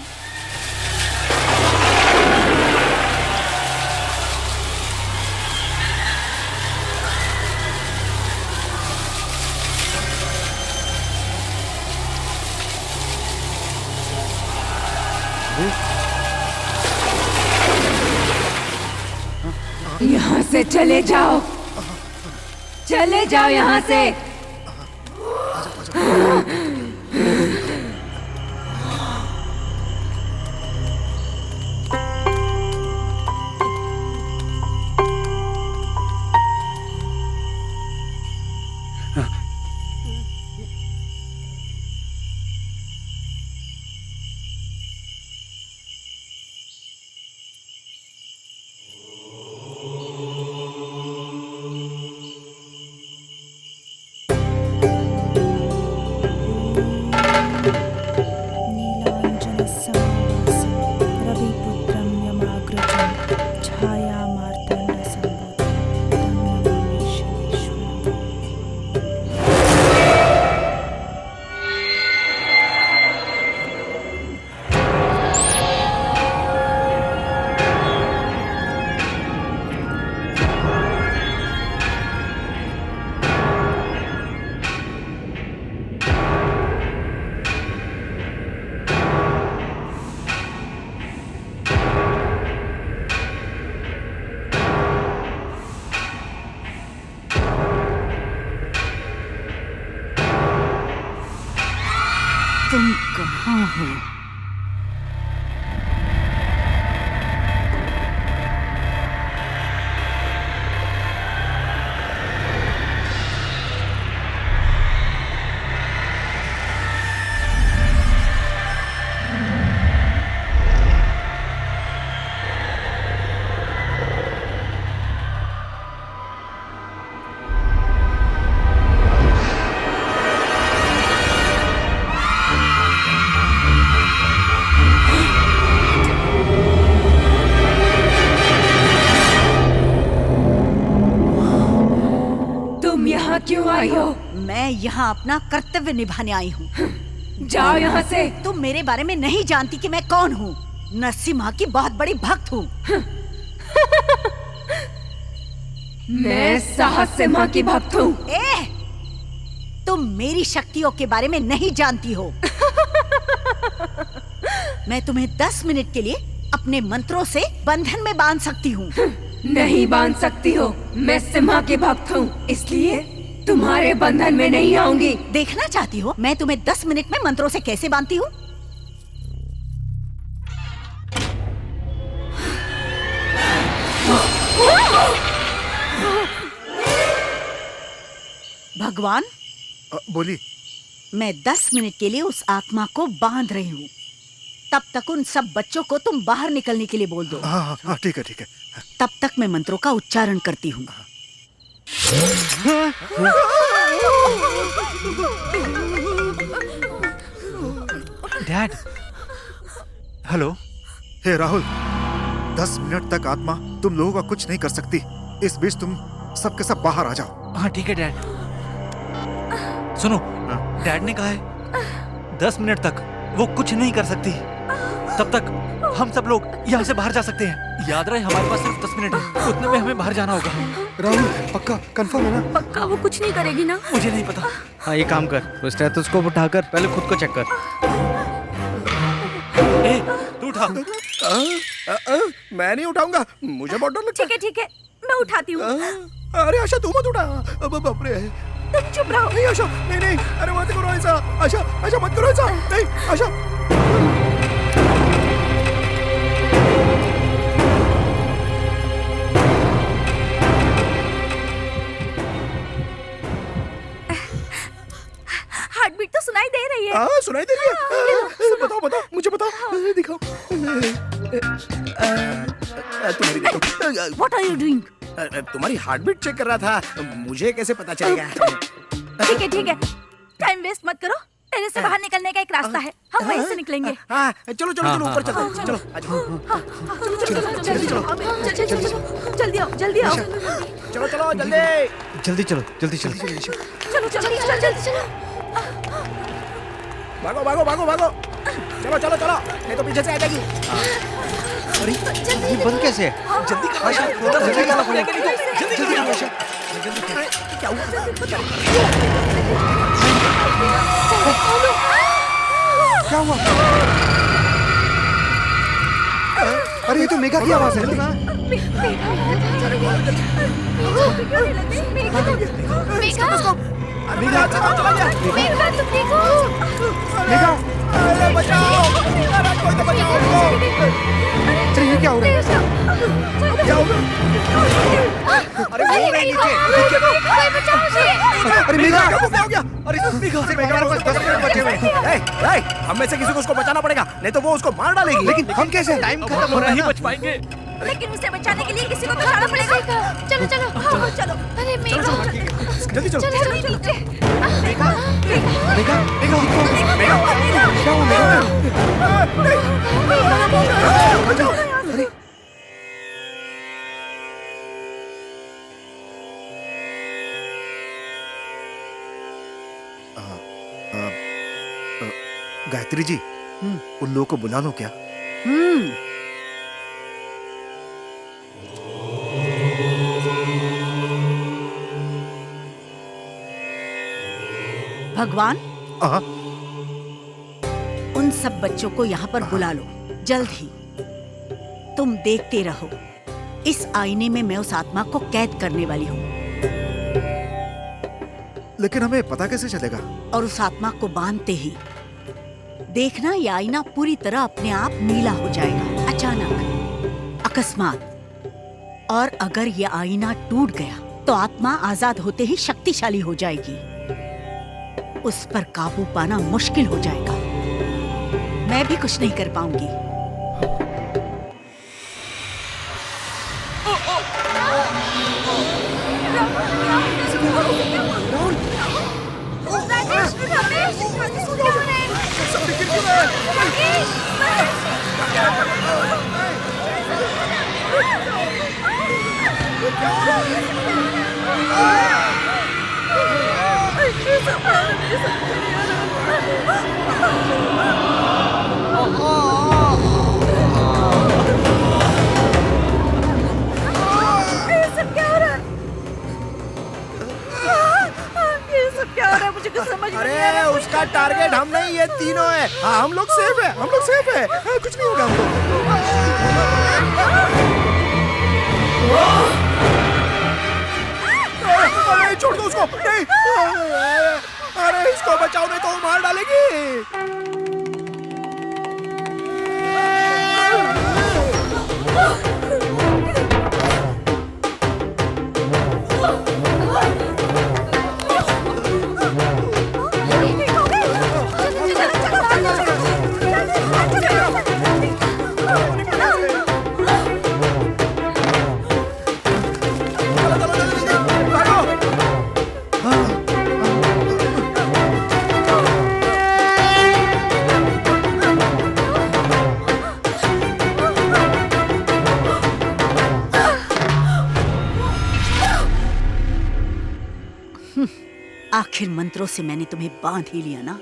यहाँ से चले जाओ, चले जाओ यहाँ से। तुम कहाँ हो? क्यों आई हो? मैं यहाँ अपना कर्तव्य निभाने आई हूँ। जाओ यहाँ से। तुम मेरे बारे में नहीं जानती कि मैं कौन हूँ। नरसिम्हा की बहुत बड़ी भक्त हूँ। मैं साहस सिम्हा की भक्त हूँ। तुम मेरी शक्तियों के बारे में नहीं जानती हो। मैं तुम्हें 10 मिनट के लिए अपने मंत्रों से बंधन में बांध सकती हूँ। नहीं बांध सकती हो। मैं सिम्हा की भक्त हूँ, इसलिए तुम्हारे बंधन में नहीं आऊंगी। देखना चाहती हो मैं तुम्हें 10 मिनट में मंत्रों से कैसे बांधती हूँ? भगवान बोली। मैं 10 मिनट के लिए उस आत्मा को बांध रही हूँ। तब तक उन सब बच्चों को तुम बाहर निकलने के लिए बोल दो। हाँ ठीक है ठीक है। तब तक मैं मंत्रों का उच्चारण करती हूँ। डैड। हेलो। हे राहुल, 10 मिनट तक आत्मा तुम लोगों का कुछ नहीं कर सकती। इस बीच तुम सबके सब बाहर आ जाओ। हाँ ठीक है डैड। सुनो, डैड ने कहा है 10 मिनट तक वो कुछ नहीं कर सकती। तब तक हम सब लोग यहाँ से बाहर जा सकते हैं। याद रहे हमारे पास सिर्फ 10 मिनट है, उतने में हमें बाहर जाना होगा। राहुल पक्का कंफर्म है ना? पक्का वो कुछ नहीं करेगी ना? मुझे नहीं पता। हाँ ये काम कर, तो स्टेथोस्कोप उठाकर पहले खुद को चेक कर। ए, तू उठा। मैं नहीं उठाऊंगा, मुझे बहुत डर लगता है। ठीक है मैं उठाती हूँ। अरे आशा तू मत उठा। अब बाप रे। तुम चुप रहो। नहीं आशा, नहीं अरे मत करो ऐसा। आशा मत करो ऐसा। नहीं आशा। हार्ट बीट तो सुनाई दे रही है। हाँ सुनाई दे रही है। बताओ मुझे बताओ। दिखाओ। तुम्हारी देखो। What are you doing? तुम्हारी हार्ट बीट चेक कर रहा था, मुझे कैसे पता चलेगा? ठीक है, टाइम वेस्ट मत करो। टेरेस से बाहर निकलने का एक रास्ता है, हम वहीं से निकलेंगे। हाँ, चलो ऊपर चलते हैं। चलो जल्दी आओ। चलो जल्दी। जल्दी चलो। चलो। भागो। चलो, नहीं तो पीछे से आ जाएगी। अरे ये बंद कैसे है? जल्दी करो, क्या हुआ? अरे ये तो मेघा की आवाज है। अरे ये क्या हो रहा है? अरे वो रही नीचे। अरे मेघा क्या हो गया? अरे मेघा मेरे पास 10 मिनट बचे हुए हैं। हम में से किसी को उसको बचाना पड़ेगा, नहीं तो वो उसको मार डालेगी। लेकिन हम कैसे? टाइम खत्म हो रहा है, नहीं बच पाएंगे। लेकिन उसे बचाने के लिए किसी को बचाना पड़ेगा। चलो। अरे जल्दी चलो। मेघा गायत्री जी, उन लोगों को बुला लो क्या? भगवान, उन सब बच्चों को यहाँ पर बुला लो जल्द ही। तुम देखते रहो, इस आईने में मैं उस आत्मा को कैद करने वाली हूँ। लेकिन हमें पता कैसे चलेगा? और उस आत्मा को बांधते ही देखना, ये आईना पूरी तरह अपने आप नीला हो जाएगा, अचानक, अकस्मात। और अगर ये आईना टूट गया तो आत्मा आजाद होते ही शक्तिशाली हो जाएगी। उस पर काबू पाना मुश्किल हो जाएगा। मैं भी कुछ नहीं कर पाऊंगी। अरे उसका टारगेट हम नहीं, ये तीनों है। हाँ, हम लोग सेफ है। हाँ, कुछ नहीं होगा हमको। अरे छोड़ दो उसको। नहीं, अरे इसको बचाओ, नहीं तो वो मार डालेगी। आखिर मंत्रों से मैंने तुम्हें बांध ही लिया ना।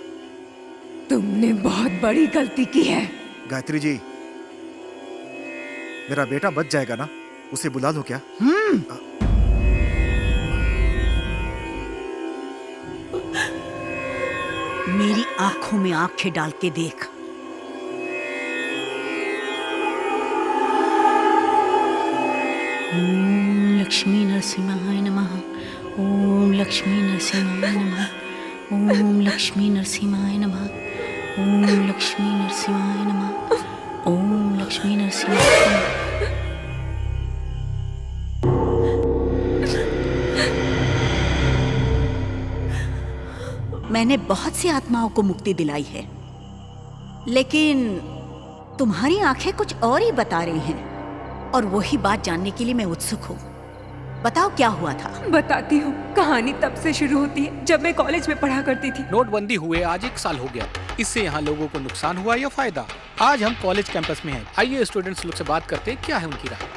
तुमने बहुत बड़ी गलती की है। गायत्री जी, मेरा बेटा बच जाएगा ना? उसे बुला लो क्या? मेरी आंखों में आंखें डाल के देख। ओम लक्ष्मी नरसिंहाय नमः। ओम लक्ष्मी नरसिंहाय नमः। ओम लक्ष्मी नरसिंहाय नमः। ओम लक्ष्मी नरसिंहाय नमः। ओम लक्ष्मी नरसिंहाय नमः। मैंने बहुत सी आत्माओं को मुक्ति दिलाई है, लेकिन तुम्हारी आंखें कुछ और ही बता रही हैं, और वही बात जानने के लिए मैं उत्सुक हूं। बताओ क्या हुआ था। बताती हूँ। कहानी तब से शुरू होती है जब मैं कॉलेज में पढ़ा करती थी। नोटबंदी हुए आज 1 साल हो गया। इससे यहाँ लोगों को नुकसान हुआ या फायदा? आज हम कॉलेज कैंपस में हैं। आइए स्टूडेंट्स लोग से बात करते हैं, क्या है उनकी राय।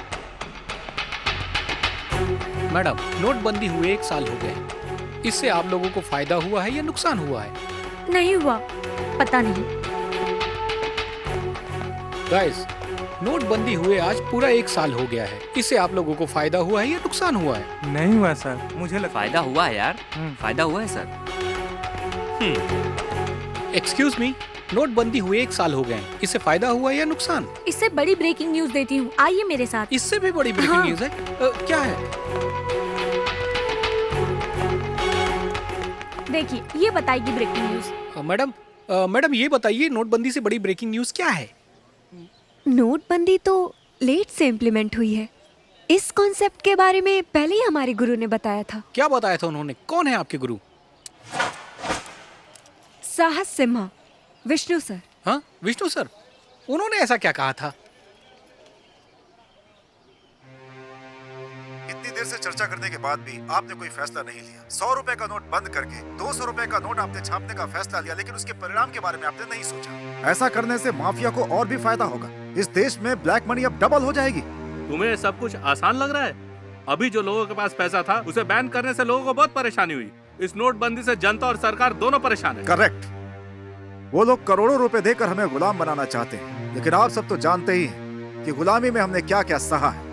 मैडम, नोटबंदी हुए 1 साल हो गए, इससे आप लोगों को फायदा हुआ है या नुकसान हुआ है? नहीं हुआ, पता नहीं। गाइस, नोटबंदी हुए आज पूरा 1 साल हो गया है, इससे आप लोगों को फायदा हुआ है या नुकसान हुआ है? नहीं हुआ सर, मुझे लगता फायदा हुआ है यार, फायदा हुआ है सर। एक्सक्यूज मी, नोटबंदी हुए 1 साल हो गए, इससे फायदा हुआ या नुकसान? इससे बड़ी ब्रेकिंग न्यूज देती हूँ, आइए मेरे साथ। इससे भी बड़ी ब्रेकिंग न्यूज है? क्या है? देखिए, ये बताएगी ब्रेकिंग न्यूज। मैडम ये बताइए, नोटबंदी से बड़ी ब्रेकिंग न्यूज क्या है? नोटबंदी तो लेट से इम्प्लीमेंट हुई है। इस कॉन्सेप्ट के बारे में पहले ही हमारे गुरु ने बताया था। क्या बताया था उन्होंने? कौन है आपके गुरु? साहस सिम्हा, विष्णु सर। हाँ, विष्णु सर, उन्होंने ऐसा क्या कहा था? इतनी देर से चर्चा करने के बाद भी आपने कोई फैसला नहीं लिया। 100 रुपए का नोट बंद करके 200 रुपए का नोट आपने छापने का फैसला लिया, लेकिन उसके परिणाम के बारे में आपने नहीं सोचा। ऐसा करने से माफिया को और भी फायदा होगा। इस देश में ब्लैक मनी अब डबल हो जाएगी। तुम्हें सब कुछ आसान लग रहा है? अभी जो लोगों के पास पैसा था उसे बैन करने से लोगों को बहुत परेशानी हुई। इस नोटबंदी से जनता और सरकार दोनों परेशान है। करेक्ट। वो लोग करोड़ों रुपए देकर हमें गुलाम बनाना चाहते हैं, लेकिन आप सब तो जानते ही हैं कि गुलामी में हमने क्या क्या सहा है।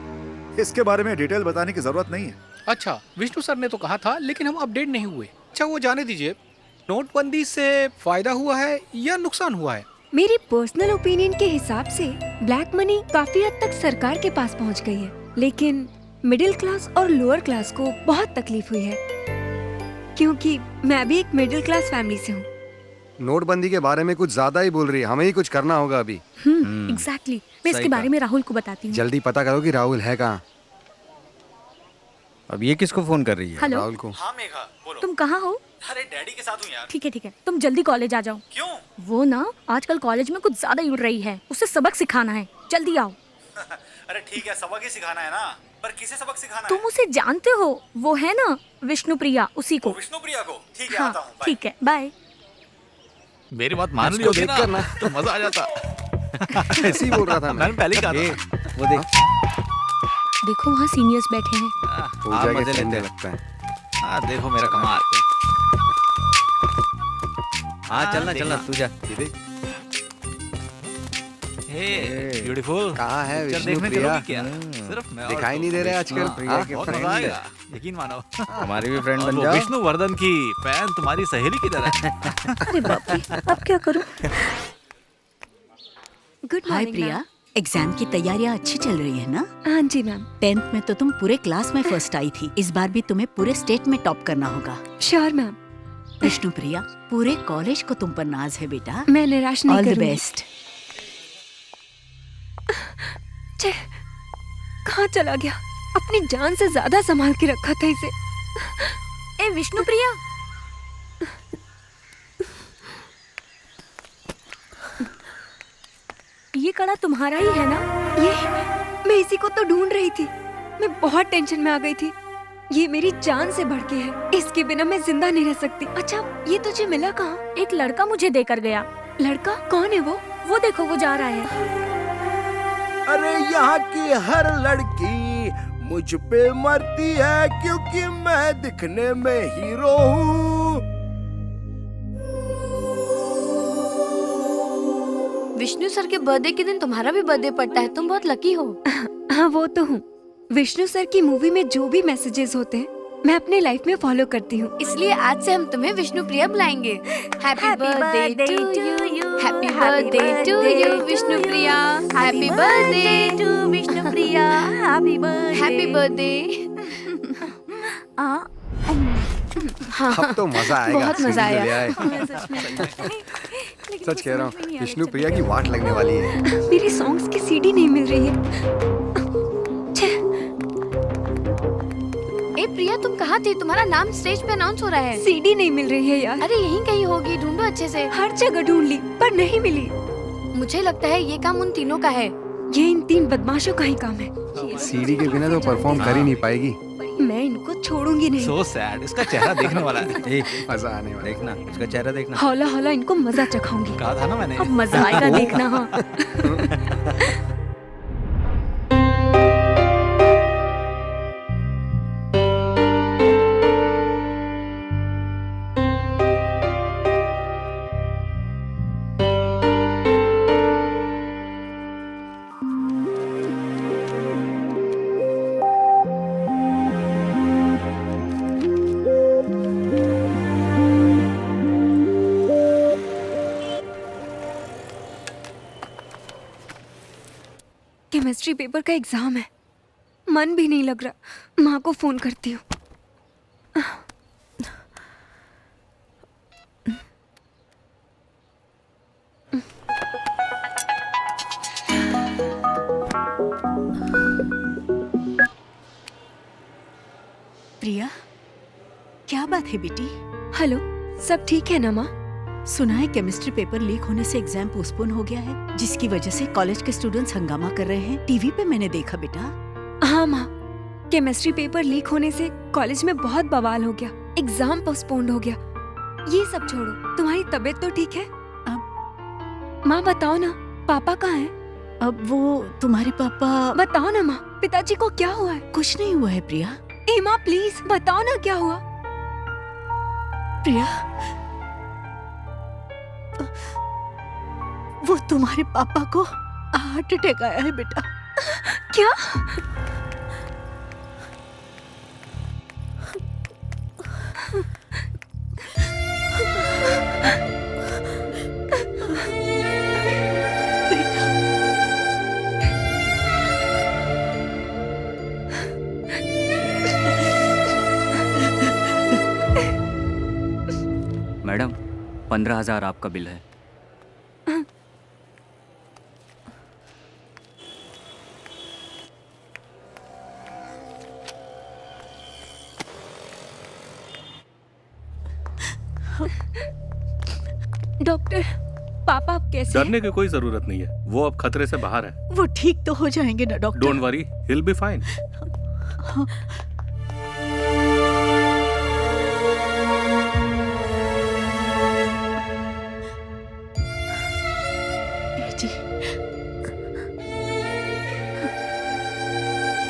इसके बारे में डिटेल बताने की जरूरत नहीं है। अच्छा, विष्णु सर ने तो कहा था, लेकिन हम अपडेट नहीं हुए। अच्छा, वो जाने दीजिए, नोटबंदी से फायदा हुआ है या नुकसान हुआ है? मेरी पर्सनल ओपिनियन के हिसाब से ब्लैक मनी काफी हद तक सरकार के पास पहुंच गई है, लेकिन मिडिल क्लास और लोअर क्लास को बहुत तकलीफ हुई है, क्योंकि मैं भी एक मिडिल क्लास फैमिली से हूँ। नोटबंदी के बारे में कुछ ज्यादा ही बोल रही है, हमें ही कुछ करना होगा अभी। एग्जैक्टली। मैं इसके बारे में राहुल को बताती हूँ। जल्दी पता करो कि राहुल है कहाँ। अब ये किसको फोन कर रही है? हेलो, राहुल को। हाँ मेघा, बोलो। तुम कहाँ हो? अरे डैडी के साथ हूँ यार। ठीक है, तुम जल्दी कॉलेज आ जाओ। क्यों? वो ना आजकल कॉलेज में कुछ ज्यादा ही उड़ रही है, उसे सबक सिखाना है, जल्दी आओ। अरे ठीक है, सबक ही सिखाना है ना, पर किसे सबक सिखाना तुम उसे जानते हो, वो है ना विष्णु प्रिया, उसी को। विष्णु प्रिया को? ठीक है, हाँ, आता हूँ। ठीक है, बाय। मेरी बात मान ली होगी ना तो मजा आ जाता। ऐसे ही बोल रहा था मैंने पहले ही कहा था। वो देख, देखो वहाँ सीनियर्स बैठे हैं। पूजा के मजे फंडे लेते लगता है। हाँ देखो मेरा कमाल। हाँ चलना तू जा। ब्यूटीफुल। कहाँ है विष्णु देखने प्रिया? चलोगी क्या? सिर्फ मैं और दिखाई नहीं दे रहे आजकल। बहुत मजा आएगा, यकीन मानो। हमारी भी फ्रेंड बन वो जाओ। विष्णु वर्धन की फैन तुम्हारी सहेली की तरह है। अरे बाप रे, अब क्या करूं? गुड हाय मॉर्निंग प्रिया, एग्जाम की तैयारियां अच्छी चल रही है ना? हाँ जी मैम। 10th में तो तुम पूरे क्लास में फर्स्ट आई थी, इस बार भी तुम्हें पूरे स्टेट में टॉप करना होगा। Sure ma'am. विष्णु प्रिया, पूरे कॉलेज को तुम पर नाज है बेटा। मैं निराश नहीं ऑल द करूंगी। बेस्ट। कहाँ चला गया? अपनी जान से ज्यादा संभाल के रखा था इसे। ए विष्णु प्रिया, ये कड़ा तुम्हारा ही है ना? ये मैं इसी को तो ढूंढ रही थी। मैं बहुत टेंशन में आ गई थी। ये मेरी जान से बढ़ के है, इसके बिना मैं जिंदा नहीं रह सकती। अच्छा, ये तुझे मिला कहाँ? एक लड़का मुझे देकर गया। लड़का? कौन है वो? वो देखो, वो जा रहा है। अरे यहाँ की हर लड़की मुझ पे मरती है, क्योंकि मैं दिखने में हीरो हूँ। विष्णु सर के बर्थडे के दिन तुम्हारा भी बर्थडे पड़ता है, तुम बहुत लकी हो। हाँ वो तो हूँ। विष्णु सर की मूवी में जो भी मैसेजेस होते हैं मैं अपने लाइफ में फॉलो करती हूँ, इसलिए आज से हम तुम्हें विष्णु प्रिया बुलाएंगे। Happy birthday to you, happy birthday to you Vishnu Priya, happy birthday to Vishnu Priya, happy birthday. अब तो मजा आएगा। बहुत मजा आया। सच कह रहा हूँ, विष्णु प्रिया की वाट लगने वाली है। मेरी सॉन्ग्स की सीडी नहीं मिल रही है। ए प्रिया, तुम कहाँ थी? तुम्हारा नाम स्टेज पे अनाउंस हो रहा है। सीडी नहीं मिल रही है यार। अरे यहीं कहीं होगी, ढूंढो अच्छे से। हर जगह ढूंढ ली पर नहीं मिली। मुझे लगता है ये काम उन तीनों का है। ये इन 3 बदमाशों का ही काम है। सीडी के बिना तो परफॉर्म कर ही नहीं पाएगी। छोड़ूंगी नहीं। सो सैड, इसका चेहरा देखने वाला है। ए, मजा आने वाला। देखना उसका चेहरा देखना। हौला हौला इनको मजा चखाऊंगी। कहा था ना मैंने। अब मजा आएगा देखना। हाँ केमिस्ट्री पेपर का एग्जाम है, मन भी नहीं लग रहा। माँ को फोन करती हूँ। प्रिया, क्या बात है बेटी? हेलो, सब ठीक है ना माँ? सुना है केमिस्ट्री पेपर लीक होने से एग्जाम पोस्टपोन हो गया है, जिसकी वजह से कॉलेज के स्टूडेंट्स हंगामा कर रहे हैं। टीवी पे मैंने देखा बेटा। हाँ माँ, केमिस्ट्री पेपर लीक होने से कॉलेज में बहुत बवाल हो गया, एग्जाम पोस्टपोन्ड हो गया। ये सब छोड़ो, तुम्हारी तबीयत तो ठीक है? माँ बताओ ना, पापा कहाँ हैं? अब वो तुम्हारे पापा। बताओ ना माँ, पिताजी को क्या हुआ है? कुछ नहीं हुआ है प्रिया। ए माँ प्लीज बताओ ना क्या हुआ? प्रिया, वो तुम्हारे पापा को हार्ट अटैक आया है बेटा। क्या? मैडम 15,000 आपका बिल है। डॉक्टर, पापा अब कैसे हैं? डरने की कोई जरूरत नहीं है, वो अब खतरे से बाहर है। वो ठीक तो हो जाएंगे ना doctor? Don't worry, he will be fine.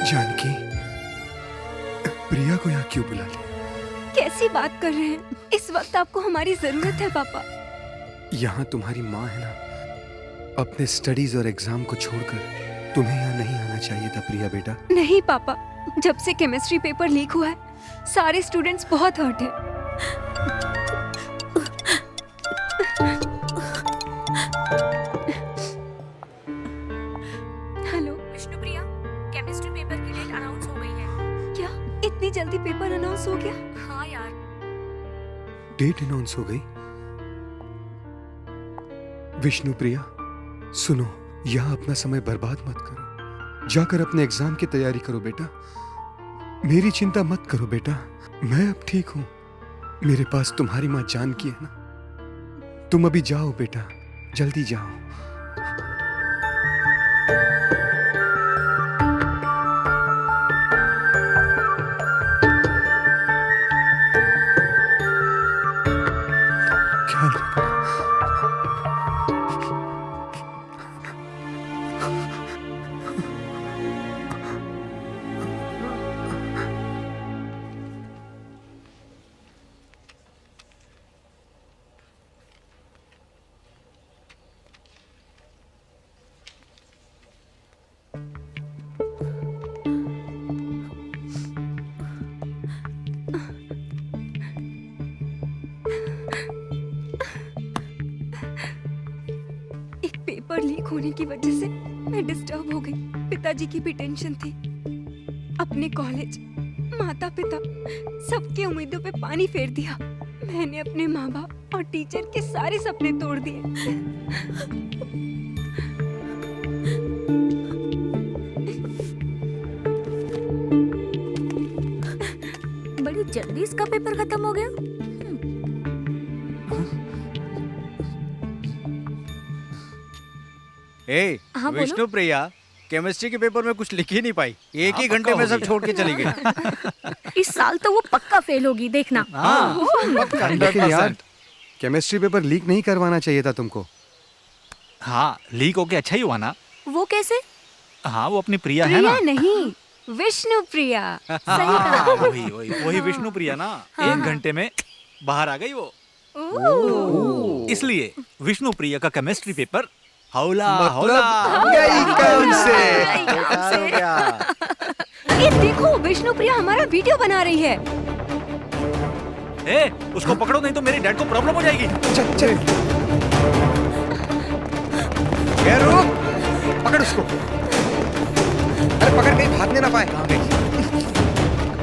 Janaki, Priya को यहाँ क्यों बुला लिया? कैसी बात कर रहे हैं? इस वक्त आपको हमारी जरूरत है पापा। यहाँ तुम्हारी माँ है ना, अपने स्टडीज और एग्जाम को छोड़कर तुम्हें यहाँ नहीं आना चाहिए था प्रिया बेटा। नहीं पापा, जब से केमिस्ट्री पेपर लीक हुआ है, सारे स्टूडेंट्स बहुत हर्ट हैं। हेलो विष्णुप्रिया, केमिस्ट्री पेपर की डेट अनाउंस हो गई है। क्या इतनी जल्दी पेपर अनाउंस हो गया? हाँ यार। डेट अनाउंस हो गई? विष्णुप्रिया सुनो, यहाँ अपना समय बर्बाद मत करो, जाकर अपने एग्जाम की तैयारी करो बेटा। मेरी चिंता मत करो बेटा, मैं अब ठीक हूँ। मेरे पास तुम्हारी माँ जानकी है ना। तुम अभी जाओ बेटा, जल्दी जाओ। पेपर लीक होने की वजह से मैं डिस्टर्ब हो गई। पिताजी की भी टेंशन थी। अपने कॉलेज, माता पिता, सबकी उम्मीदों पे पानी फेर दिया। मैंने अपने माँ बाप और टीचर के सारे सपने तोड़ दिए। बड़ी जल्दी इसका पेपर खत्म हो गया। ए, हाँ, बोलो। विष्णुप्रिया केमिस्ट्री के पेपर में कुछ लिख ही नहीं पाई, एक ही घंटे में सब छोड़ के चली गई। इस साल तो वो पक्का फेल होगी, देखना। लेकिन यार केमिस्ट्री पेपर लीक नहीं करवाना चाहिए था तुमको। हाँ, लीक होके अच्छा ही हुआ ना। वो कैसे? हाँ, वो अपनी प्रिया है ना। नहीं, विष्णु प्रिया। सही कहा। वही विष्णु प्रिया ना। 1 घंटे में बाहर आ गई वो। इसलिए विष्णु प्रिया का केमिस्ट्री पेपर हौला हौला। यही काम से। ये देखो, विष्णु प्रिया हमारा वीडियो बना रही है। उसको पकड़ो, नहीं तो मेरे डैड को प्रॉब्लम हो जाएगी। चल। रुक, पकड़ उसको। अरे पकड़, कहीं भागने ना पाए। कहाँ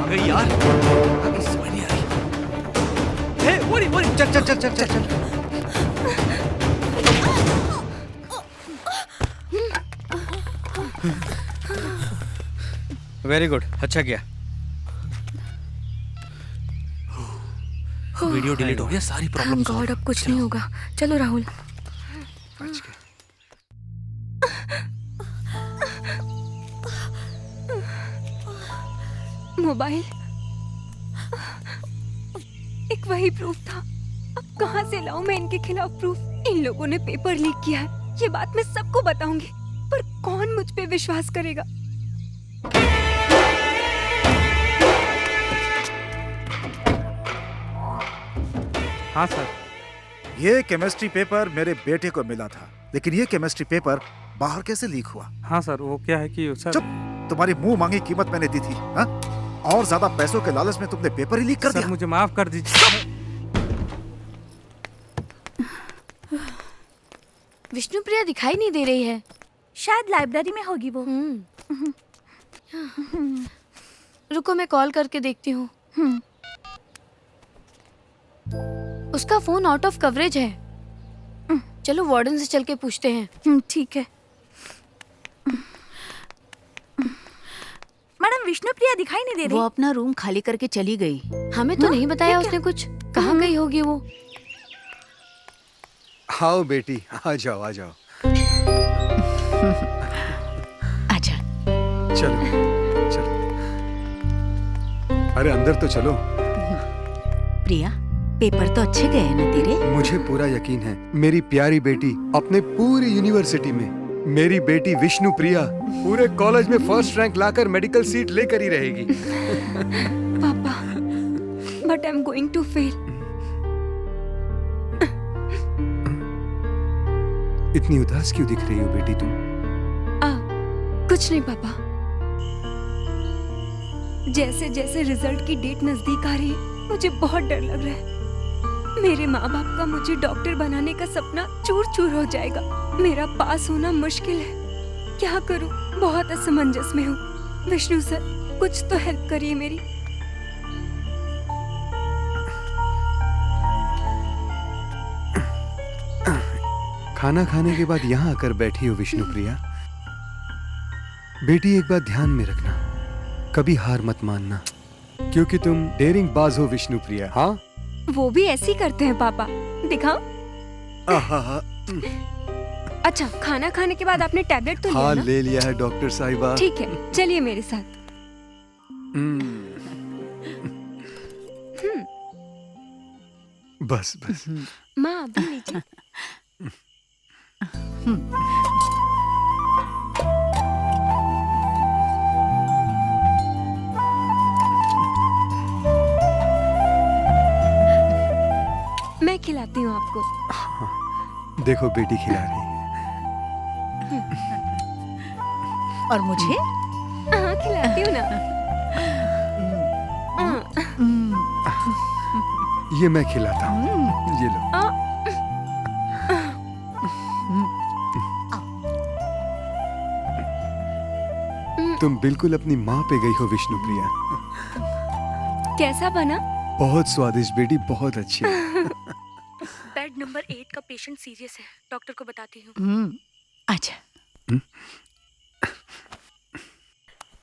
गई यार? आगे समझ नहीं आ रही। ओरी चल। वेरी गुड, अच्छा किया। वीडियो डिलीट हो गया, सारी प्रॉब्लम सॉल्व। गॉड, अब कुछ नहीं होगा। चलो राहुल। मोबाइल एक वही प्रूफ था। अब कहाँ से लाऊं मैं इनके खिलाफ प्रूफ? इन लोगों ने पेपर लीक किया है, ये बात मैं सबको बताऊंगी, पर कौन मुझ पे विश्वास करेगा? हाँ सर। ये केमिस्ट्री पेपर मेरे बेटे को मिला था, लेकिन ये केमिस्ट्री पेपर बाहर कैसे लीक हुआ? हाँ सर, वो क्या है कि सर। चुप, तुम्हारी मुंह मांगी कीमत मैंने दी थी। हाँ? और ज्यादा पैसों के लालच में तुमने पेपर ही लीक कर दिया। मुझे माफ कर दीजिए। विष्णु प्रिया दिखाई नहीं दे रही है, शायद लाइब्रेरी में होगी वो। रुको, मैं कॉल करके देखती हूँ। उसका फोन आउट ऑफ कवरेज है। चलो वार्डन से चल के पूछते हैं। ठीक है। मैडम, विष्णु प्रिया दिखाई नहीं दे रही। वो अपना रूम खाली करके चली गई। हमें तो नहीं बताया उसने कुछ। कहाँ गई होगी वो? आओ बेटी, आ जाओ। आजा। चलो। अरे अंदर तो चलो। प्रिया, पेपर तो अच्छे गए ना तेरे? मुझे पूरा यकीन है, मेरी प्यारी बेटी अपने पूरी यूनिवर्सिटी में, मेरी बेटी विष्णु प्रिया पूरे कॉलेज में फर्स्ट रैंक लाकर मेडिकल सीट लेकर ही रहेगी। पापा, but I am going to fail. इतनी उदास क्यों दिख रही हो बेटी तुम? कुछ नहीं पापा। जैसे जैसे रिजल्ट की डेट नजदीक आ रही है, मुझे बहुत डर लग रहा है। मेरे माँ बाप का मुझे डॉक्टर बनाने का सपना चूर चूर हो जाएगा। मेरा पास होना मुश्किल है। क्या करूं? बहुत असमंजस में हूँ। विष्णु सर, कुछ तो हेल्प करिए मेरी। खाना खाने के बाद यहाँ आकर बैठी हो विष्णु प्रिया। बेटी, एक बात ध्यान में रखना, कभी हार मत मानना, क्योंकि तुम डेयरिंग बाज हो विष्णु प्रिया। हाँ, वो भी ऐसे ही करते हैं पापा। दिखाओ। अच्छा, खाना खाने के बाद आपने टैबलेट तो लिया हाँ, ना? ले लिया है डॉक्टर साहिबा। ठीक है, चलिए मेरे साथ। बस। माँ, अभी लीजिए। मैं खिलाती हूँ आपको। देखो बेटी खिला रही है। और मुझे? हाँ, खिलाती हूँ ना। ये मैं खिलाता हूँ, ये लो। तुम बिल्कुल अपनी माँ पे गई हो विष्णु प्रिया। कैसा बना? बहुत स्वादिष्ट बेटी, बहुत अच्छी। बेड नंबर 8 का पेशेंट सीरियस है, डॉक्टर को बताती हूँ। अच्छा।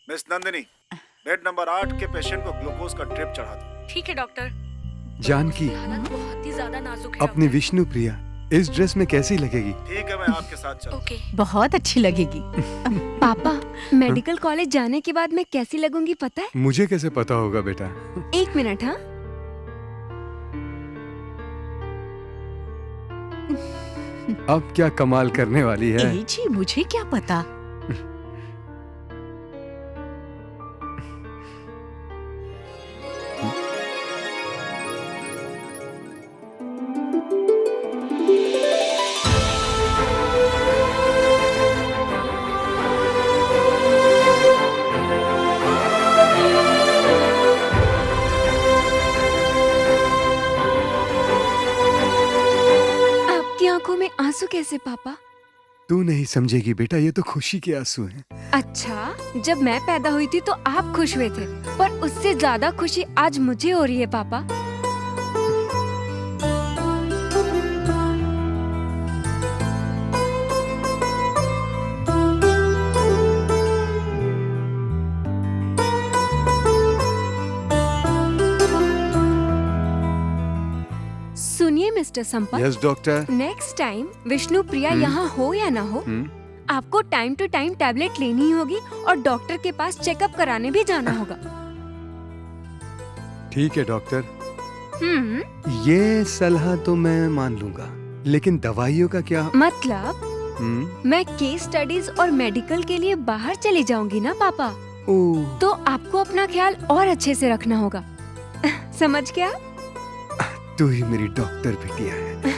मिस नंदिनी, बेड नंबर 8 के पेशेंट को ग्लूकोज का ड्रिप चढ़ा दो। ठीक है डॉक्टर। जानकी, हालत बहुत ही ज्यादा नाजुक है। अपनी विष्णु प्रिया इस ड्रेस में कैसी लगेगी? ठीक है, मैं आपके साथ चलूं। ओके। बहुत अच्छी लगेगी। पापा, मेडिकल कॉलेज जाने के बाद मैं कैसी लगूंगी पता है? मुझे कैसे पता होगा बेटा? 1 मिनट हाँ। अब क्या कमाल करने वाली है? जी मुझे क्या पता। आंखों में आंसू कैसे पापा? तू नहीं समझेगी बेटा, ये तो खुशी के आंसू हैं। अच्छा, जब मैं पैदा हुई थी तो आप खुश हुए थे, पर उससे ज्यादा खुशी आज मुझे हो रही है पापा। सुनिए mister Sampat. Yes doctor. Next time Vishnu Priya यहाँ हो या ना हो, आपको टाइम टू टाइम टैबलेट लेनी होगी और डॉक्टर के पास चेकअप कराने भी जाना होगा। ठीक है डॉक्टर। ये सलाह तो मैं मान लूंगा, लेकिन दवाइयों का क्या? मतलब मैं केस स्टडीज और मेडिकल के लिए बाहर चली जाऊंगी ना पापा, तो आपको अपना ख्याल और अच्छे से रखना होगा। समझ गया? तू ही मेरी डॉक्टर बिटिया है।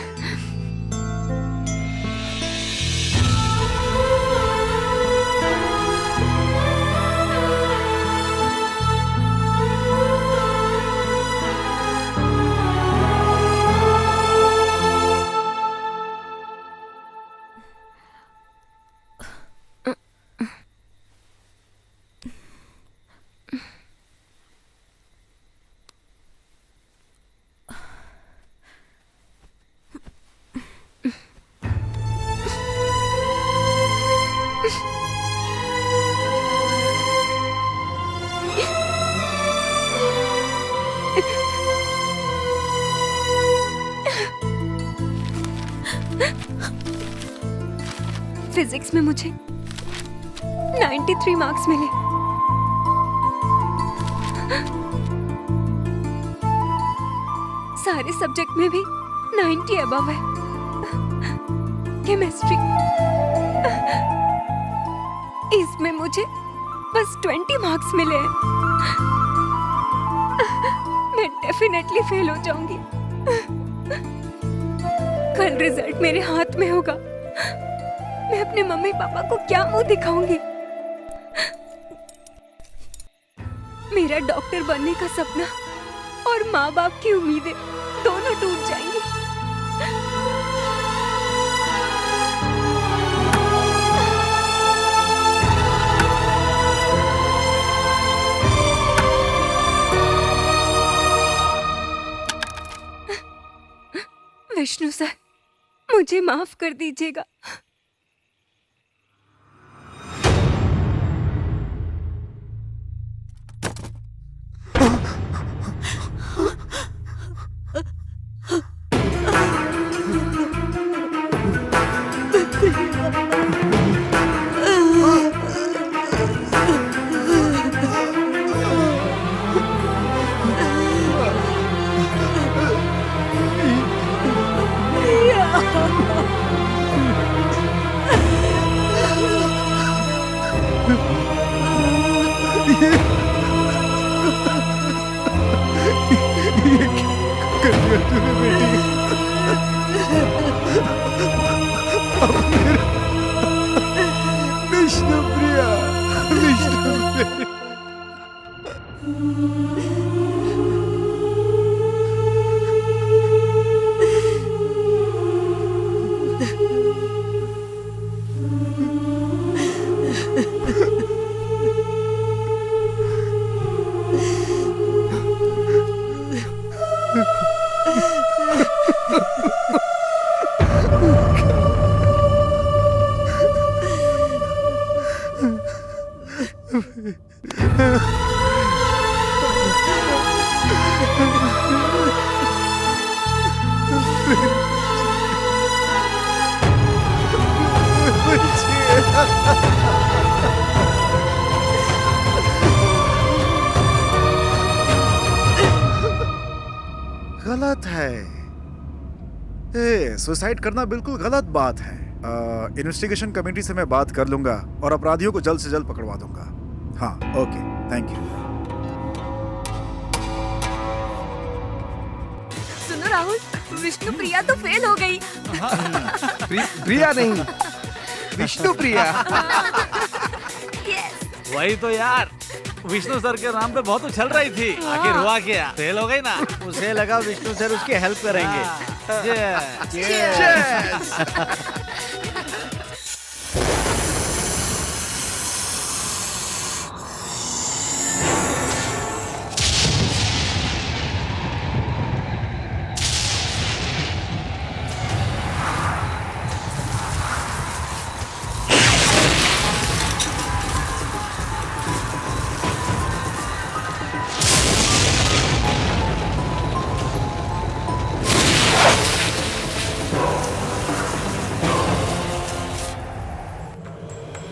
फिजिक्स में मुझे 93 मार्क्स मिले। सारे सब्जेक्ट में भी 90 अबव है। केमिस्ट्री, इसमें मुझे बस 20 मार्क्स मिले हैं। मैं डेफिनेटली फेल हो जाऊंगी। कल रिजल्ट मेरे हाथ में होगा। मैं अपने मम्मी पापा को क्या मुंह दिखाऊंगी? मेरा डॉक्टर बनने का सपना और माँ बाप की उम्मीदें दोनों टूट जाएंगी। विष्णु सर, मुझे माफ कर दीजिएगा। विष्णु प्रिया, विष्णु प्रिया। गलत है। सुसाइड करना बिल्कुल गलत बात है। इन्वेस्टिगेशन कमेटी से मैं बात कर लूंगा और अपराधियों को जल्द से जल्द पकड़वा दूंगा। हाँ, ओके, थैंक यू। सुनो राहुल, विष्णु प्रिया तो फेल हो गई। प्रिया नहीं, विष्णु प्रिया। वही तो यार, विष्णु सर के नाम पे बहुत उछल रही थी, आखिर हुआ क्या? फेल हो गई ना। उसे लगा विष्णु सर उसकी हेल्प करेंगे।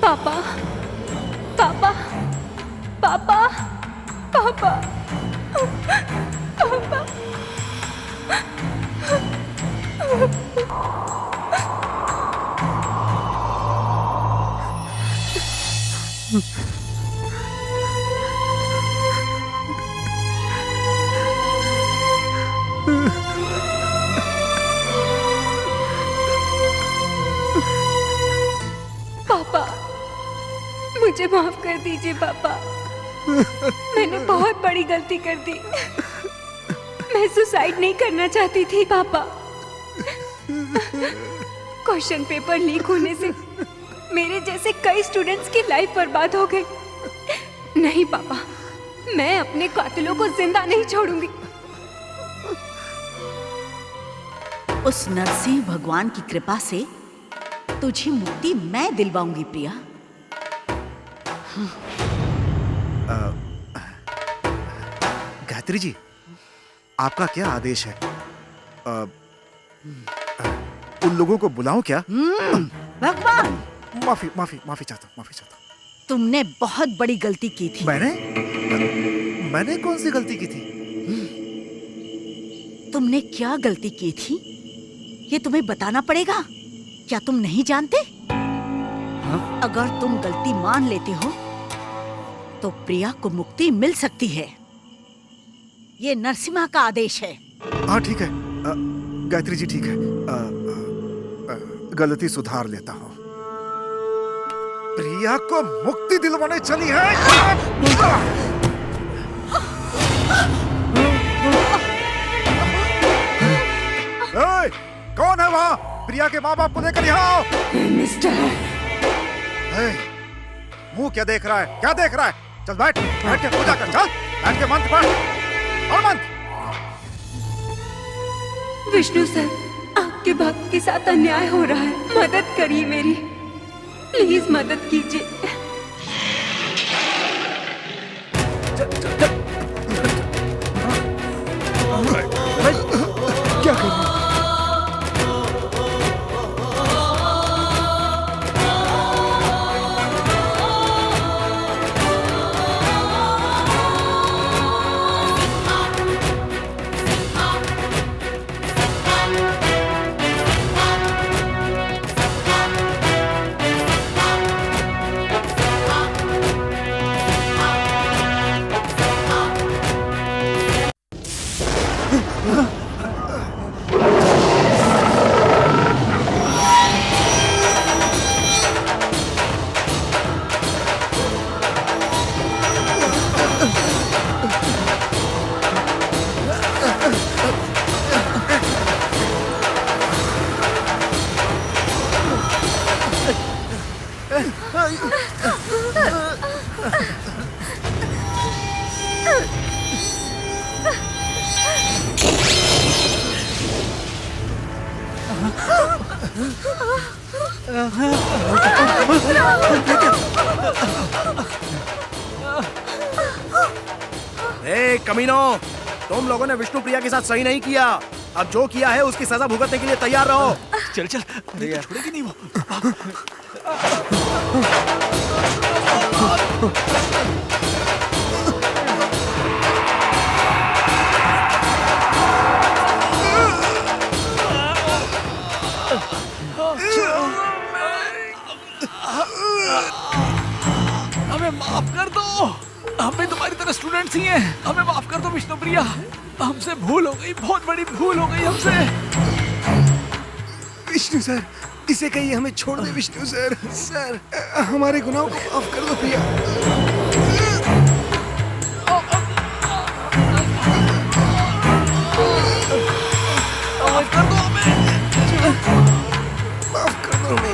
पापा, पापा, पापा, पापा, पापा। पापा, मुझे माफ कर दीजिए पापा। मैंने बहुत बड़ी गलती कर दी। मैं सुसाइड नहीं करना चाहती थी पापा। क्वेश्चन पेपर लीक होने से मेरे जैसे कई स्टूडेंट्स की लाइफ बर्बाद हो गई। नहीं पापा, मैं अपने कातिलों को जिंदा नहीं छोड़ूंगी। उस नरसिंह भगवान की कृपा से तुझे मुक्ति मैं दिलवाऊंगी प्रिया। गायत्री जी, आपका क्या आदेश है? उन लोगों को बुलाऊं क्या? भगवान, माफी माफी माफी चाहता हूँ। तुमने बहुत बड़ी गलती की थी। मैंने कौन सी गलती की थी? तुमने क्या गलती की थी ये तुम्हें बताना पड़ेगा। क्या तुम नहीं जानते? अगर तुम गलती मान लेते हो तो प्रिया को मुक्ति मिल सकती है। ये नरसिम्हा का आदेश है। हाँ ठीक है गायत्री जी, ठीक है। गलती सुधार लेता हूँ। प्रिया को मुक्ति दिलवाने चली है। कौन है वहाँ? प्रिया के माँ बाप को लेकर यहाँ आओ। मिस्टर, मुंह क्या देख रहा है? क्या देख रहा है? चल बैठ के पूजा कर। चल बैठ के मंत्र पढ़ और मंत्र। विष्णु सर, आपके भक्त के साथ अन्याय हो रहा है। मदद करिए मेरी, प्लीज मदद कीजिए। क्या कर रहे? कमीनो, तुम लोगों ने विष्णु प्रिया के साथ सही नहीं किया। अब जो किया है उसकी सजा भुगतने के लिए तैयार रहो। चल छोड़ेगी नहीं वो। हैं, हमें माफ कर दो विष्णु प्रिया, हमसे भूल हो गई, बहुत बड़ी भूल हो गई हमसे। विष्णु सर, इसे कहिए हमें छोड़ दे विष्णु सर। सर, हमारे गुनाहों को माफ कर दो प्रिया। माफ कर दो हमें, माफ कर दो हमें।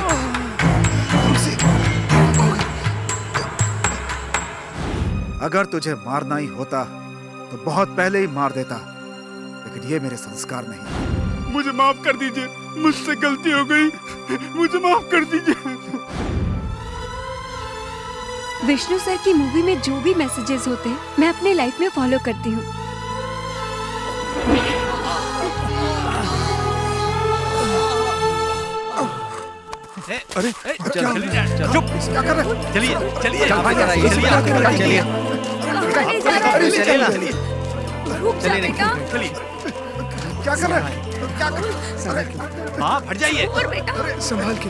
अगर तुझे मारना ही होता तो बहुत पहले ही मार देता, लेकिन ये मेरे संस्कार नहीं। मुझे माफ कर दीजिए, मुझसे गलती हो गई, मुझे माफ कर दीजिए। विष्णु सर की मूवी में जो भी मैसेजेस होते हैं मैं अपने लाइफ में फॉलो करती हूँ। अरे चुप, क्या कर रहे हो? चलिए चलिए क्या कर रहे हैं? क्या कर रहे हैं? हाँ हट जाइए। अरे संभाल के।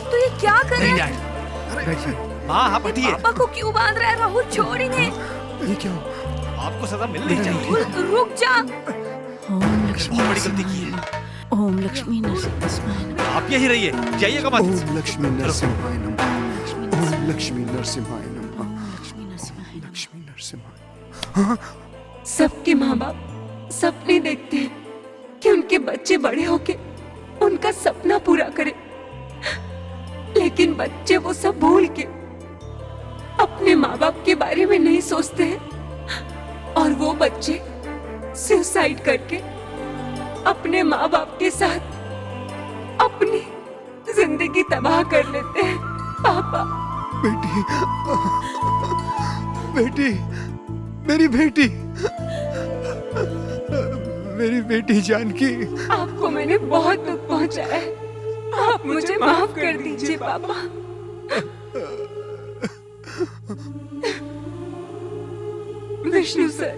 तो ये क्या कर रहे हैं? हाँ हाँ हटिए। पापा को क्यों बांध रहा है? राहुल छोड़ इन्हें। ये क्या हो? आपको सजा मिलनी चाहिए। रुक जा। ओम लक्ष्मी बहुत बड़ी गलती की है। ओम लक्ष्मी नरसिंहाय नमः। आप यहीं रहिए, जाइएगा मत। ओम लक्ष्मी नरसिम्हाय नमः। ओम लक्ष्मी नरसिम्हाय नमः। लक्ष्मी नरसिम्हाय। हाँ? सबके माँ बाप सपने देखते हैं कि उनके बच्चे बड़े होके उनका सपना पूरा करें, लेकिन बच्चे वो सब भूल के अपने माँ बाप के बारे में नहीं सोचते हैं और वो बच्चे सुसाइड करके अपने माँ बाप के साथ अपनी जिंदगी तबाह कर लेते हैं। पापा, बेटी, बेटी, मेरी बेटी, मेरी बेटी जानकी। आपको मैंने बहुत दुख पहुंचाया है, आप मुझे माफ कर दीजिए पापा। विष्णु सर,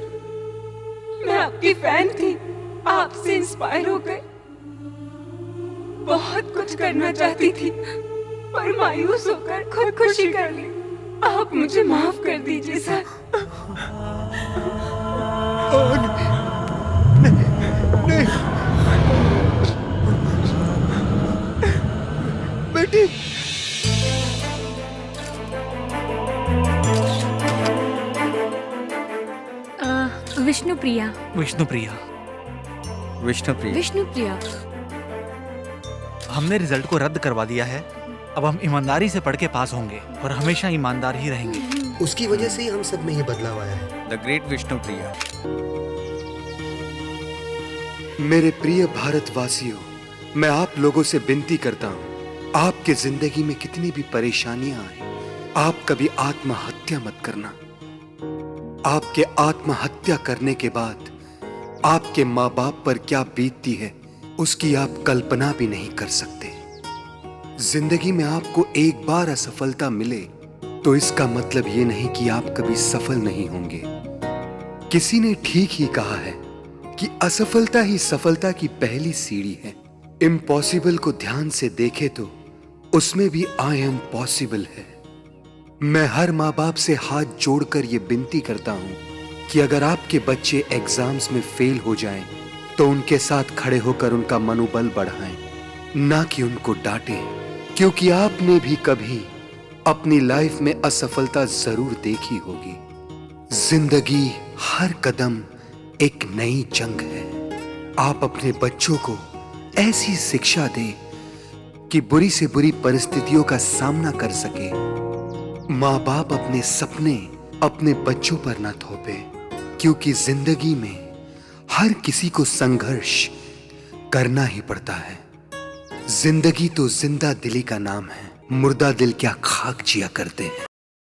मैं आपकी फैन थी, आपसे इंस्पायर हो गए, बहुत कुछ करना चाहती थी पर मायूस होकर खुदकुशी कर ली। आप मुझे माफ कर दीजिए सर। नहीं, बेटी। विष्णु प्रिया। विष्णु प्रिया। विष्णु प्रिया। विष्णु प्रिया। हमने रिजल्ट को रद्द करवा दिया है, अब हम ईमानदारी से पढ़ के पास होंगे और हमेशा ईमानदार ही रहेंगे। उसकी वजह से ही हम सब में ये बदलाव आया है। The great Vishnu Priya. मेरे प्रिय भारतवासियों, मैं आप लोगों से विनती करता हूँ, आपके जिंदगी में कितनी भी परेशानियां आए, आप कभी आत्महत्या मत करना। आपके आत्महत्या करने के बाद आपके माँ बाप पर क्या बीतती है उसकी आप कल्पना भी नहीं कर सकते। जिंदगी में आपको एक बार असफलता मिले तो इसका मतलब ये नहीं कि आप कभी सफल नहीं होंगे। किसी ने ठीक ही कहा है कि असफलता ही सफलता की पहली सीढ़ी है। इम्पॉसिबल को ध्यान से देखे तो उसमें भी आई एम पॉसिबल है। मैं हर माँ बाप से हाथ जोड़कर ये विनती करता हूँ कि अगर आपके बच्चे एग्जाम्स में फेल हो जाएं, तो उनके साथ खड़े होकर उनका मनोबल बढ़ाएं, ना कि उनको डांटें, क्योंकि आपने भी कभी अपनी लाइफ में असफलता जरूर देखी होगी। जिंदगी हर कदम एक नई जंग है। आप अपने बच्चों को ऐसी शिक्षा दें कि बुरी से बुरी परिस्थितियों का सामना कर सके। माँ बाप अपने सपने अपने बच्चों पर न थोपे, क्योंकि जिंदगी में हर किसी को संघर्ष करना ही पड़ता है। जिंदगी तो जिंदा दिली का नाम है, मुर्दा दिल क्या खाक जिया करते हैं।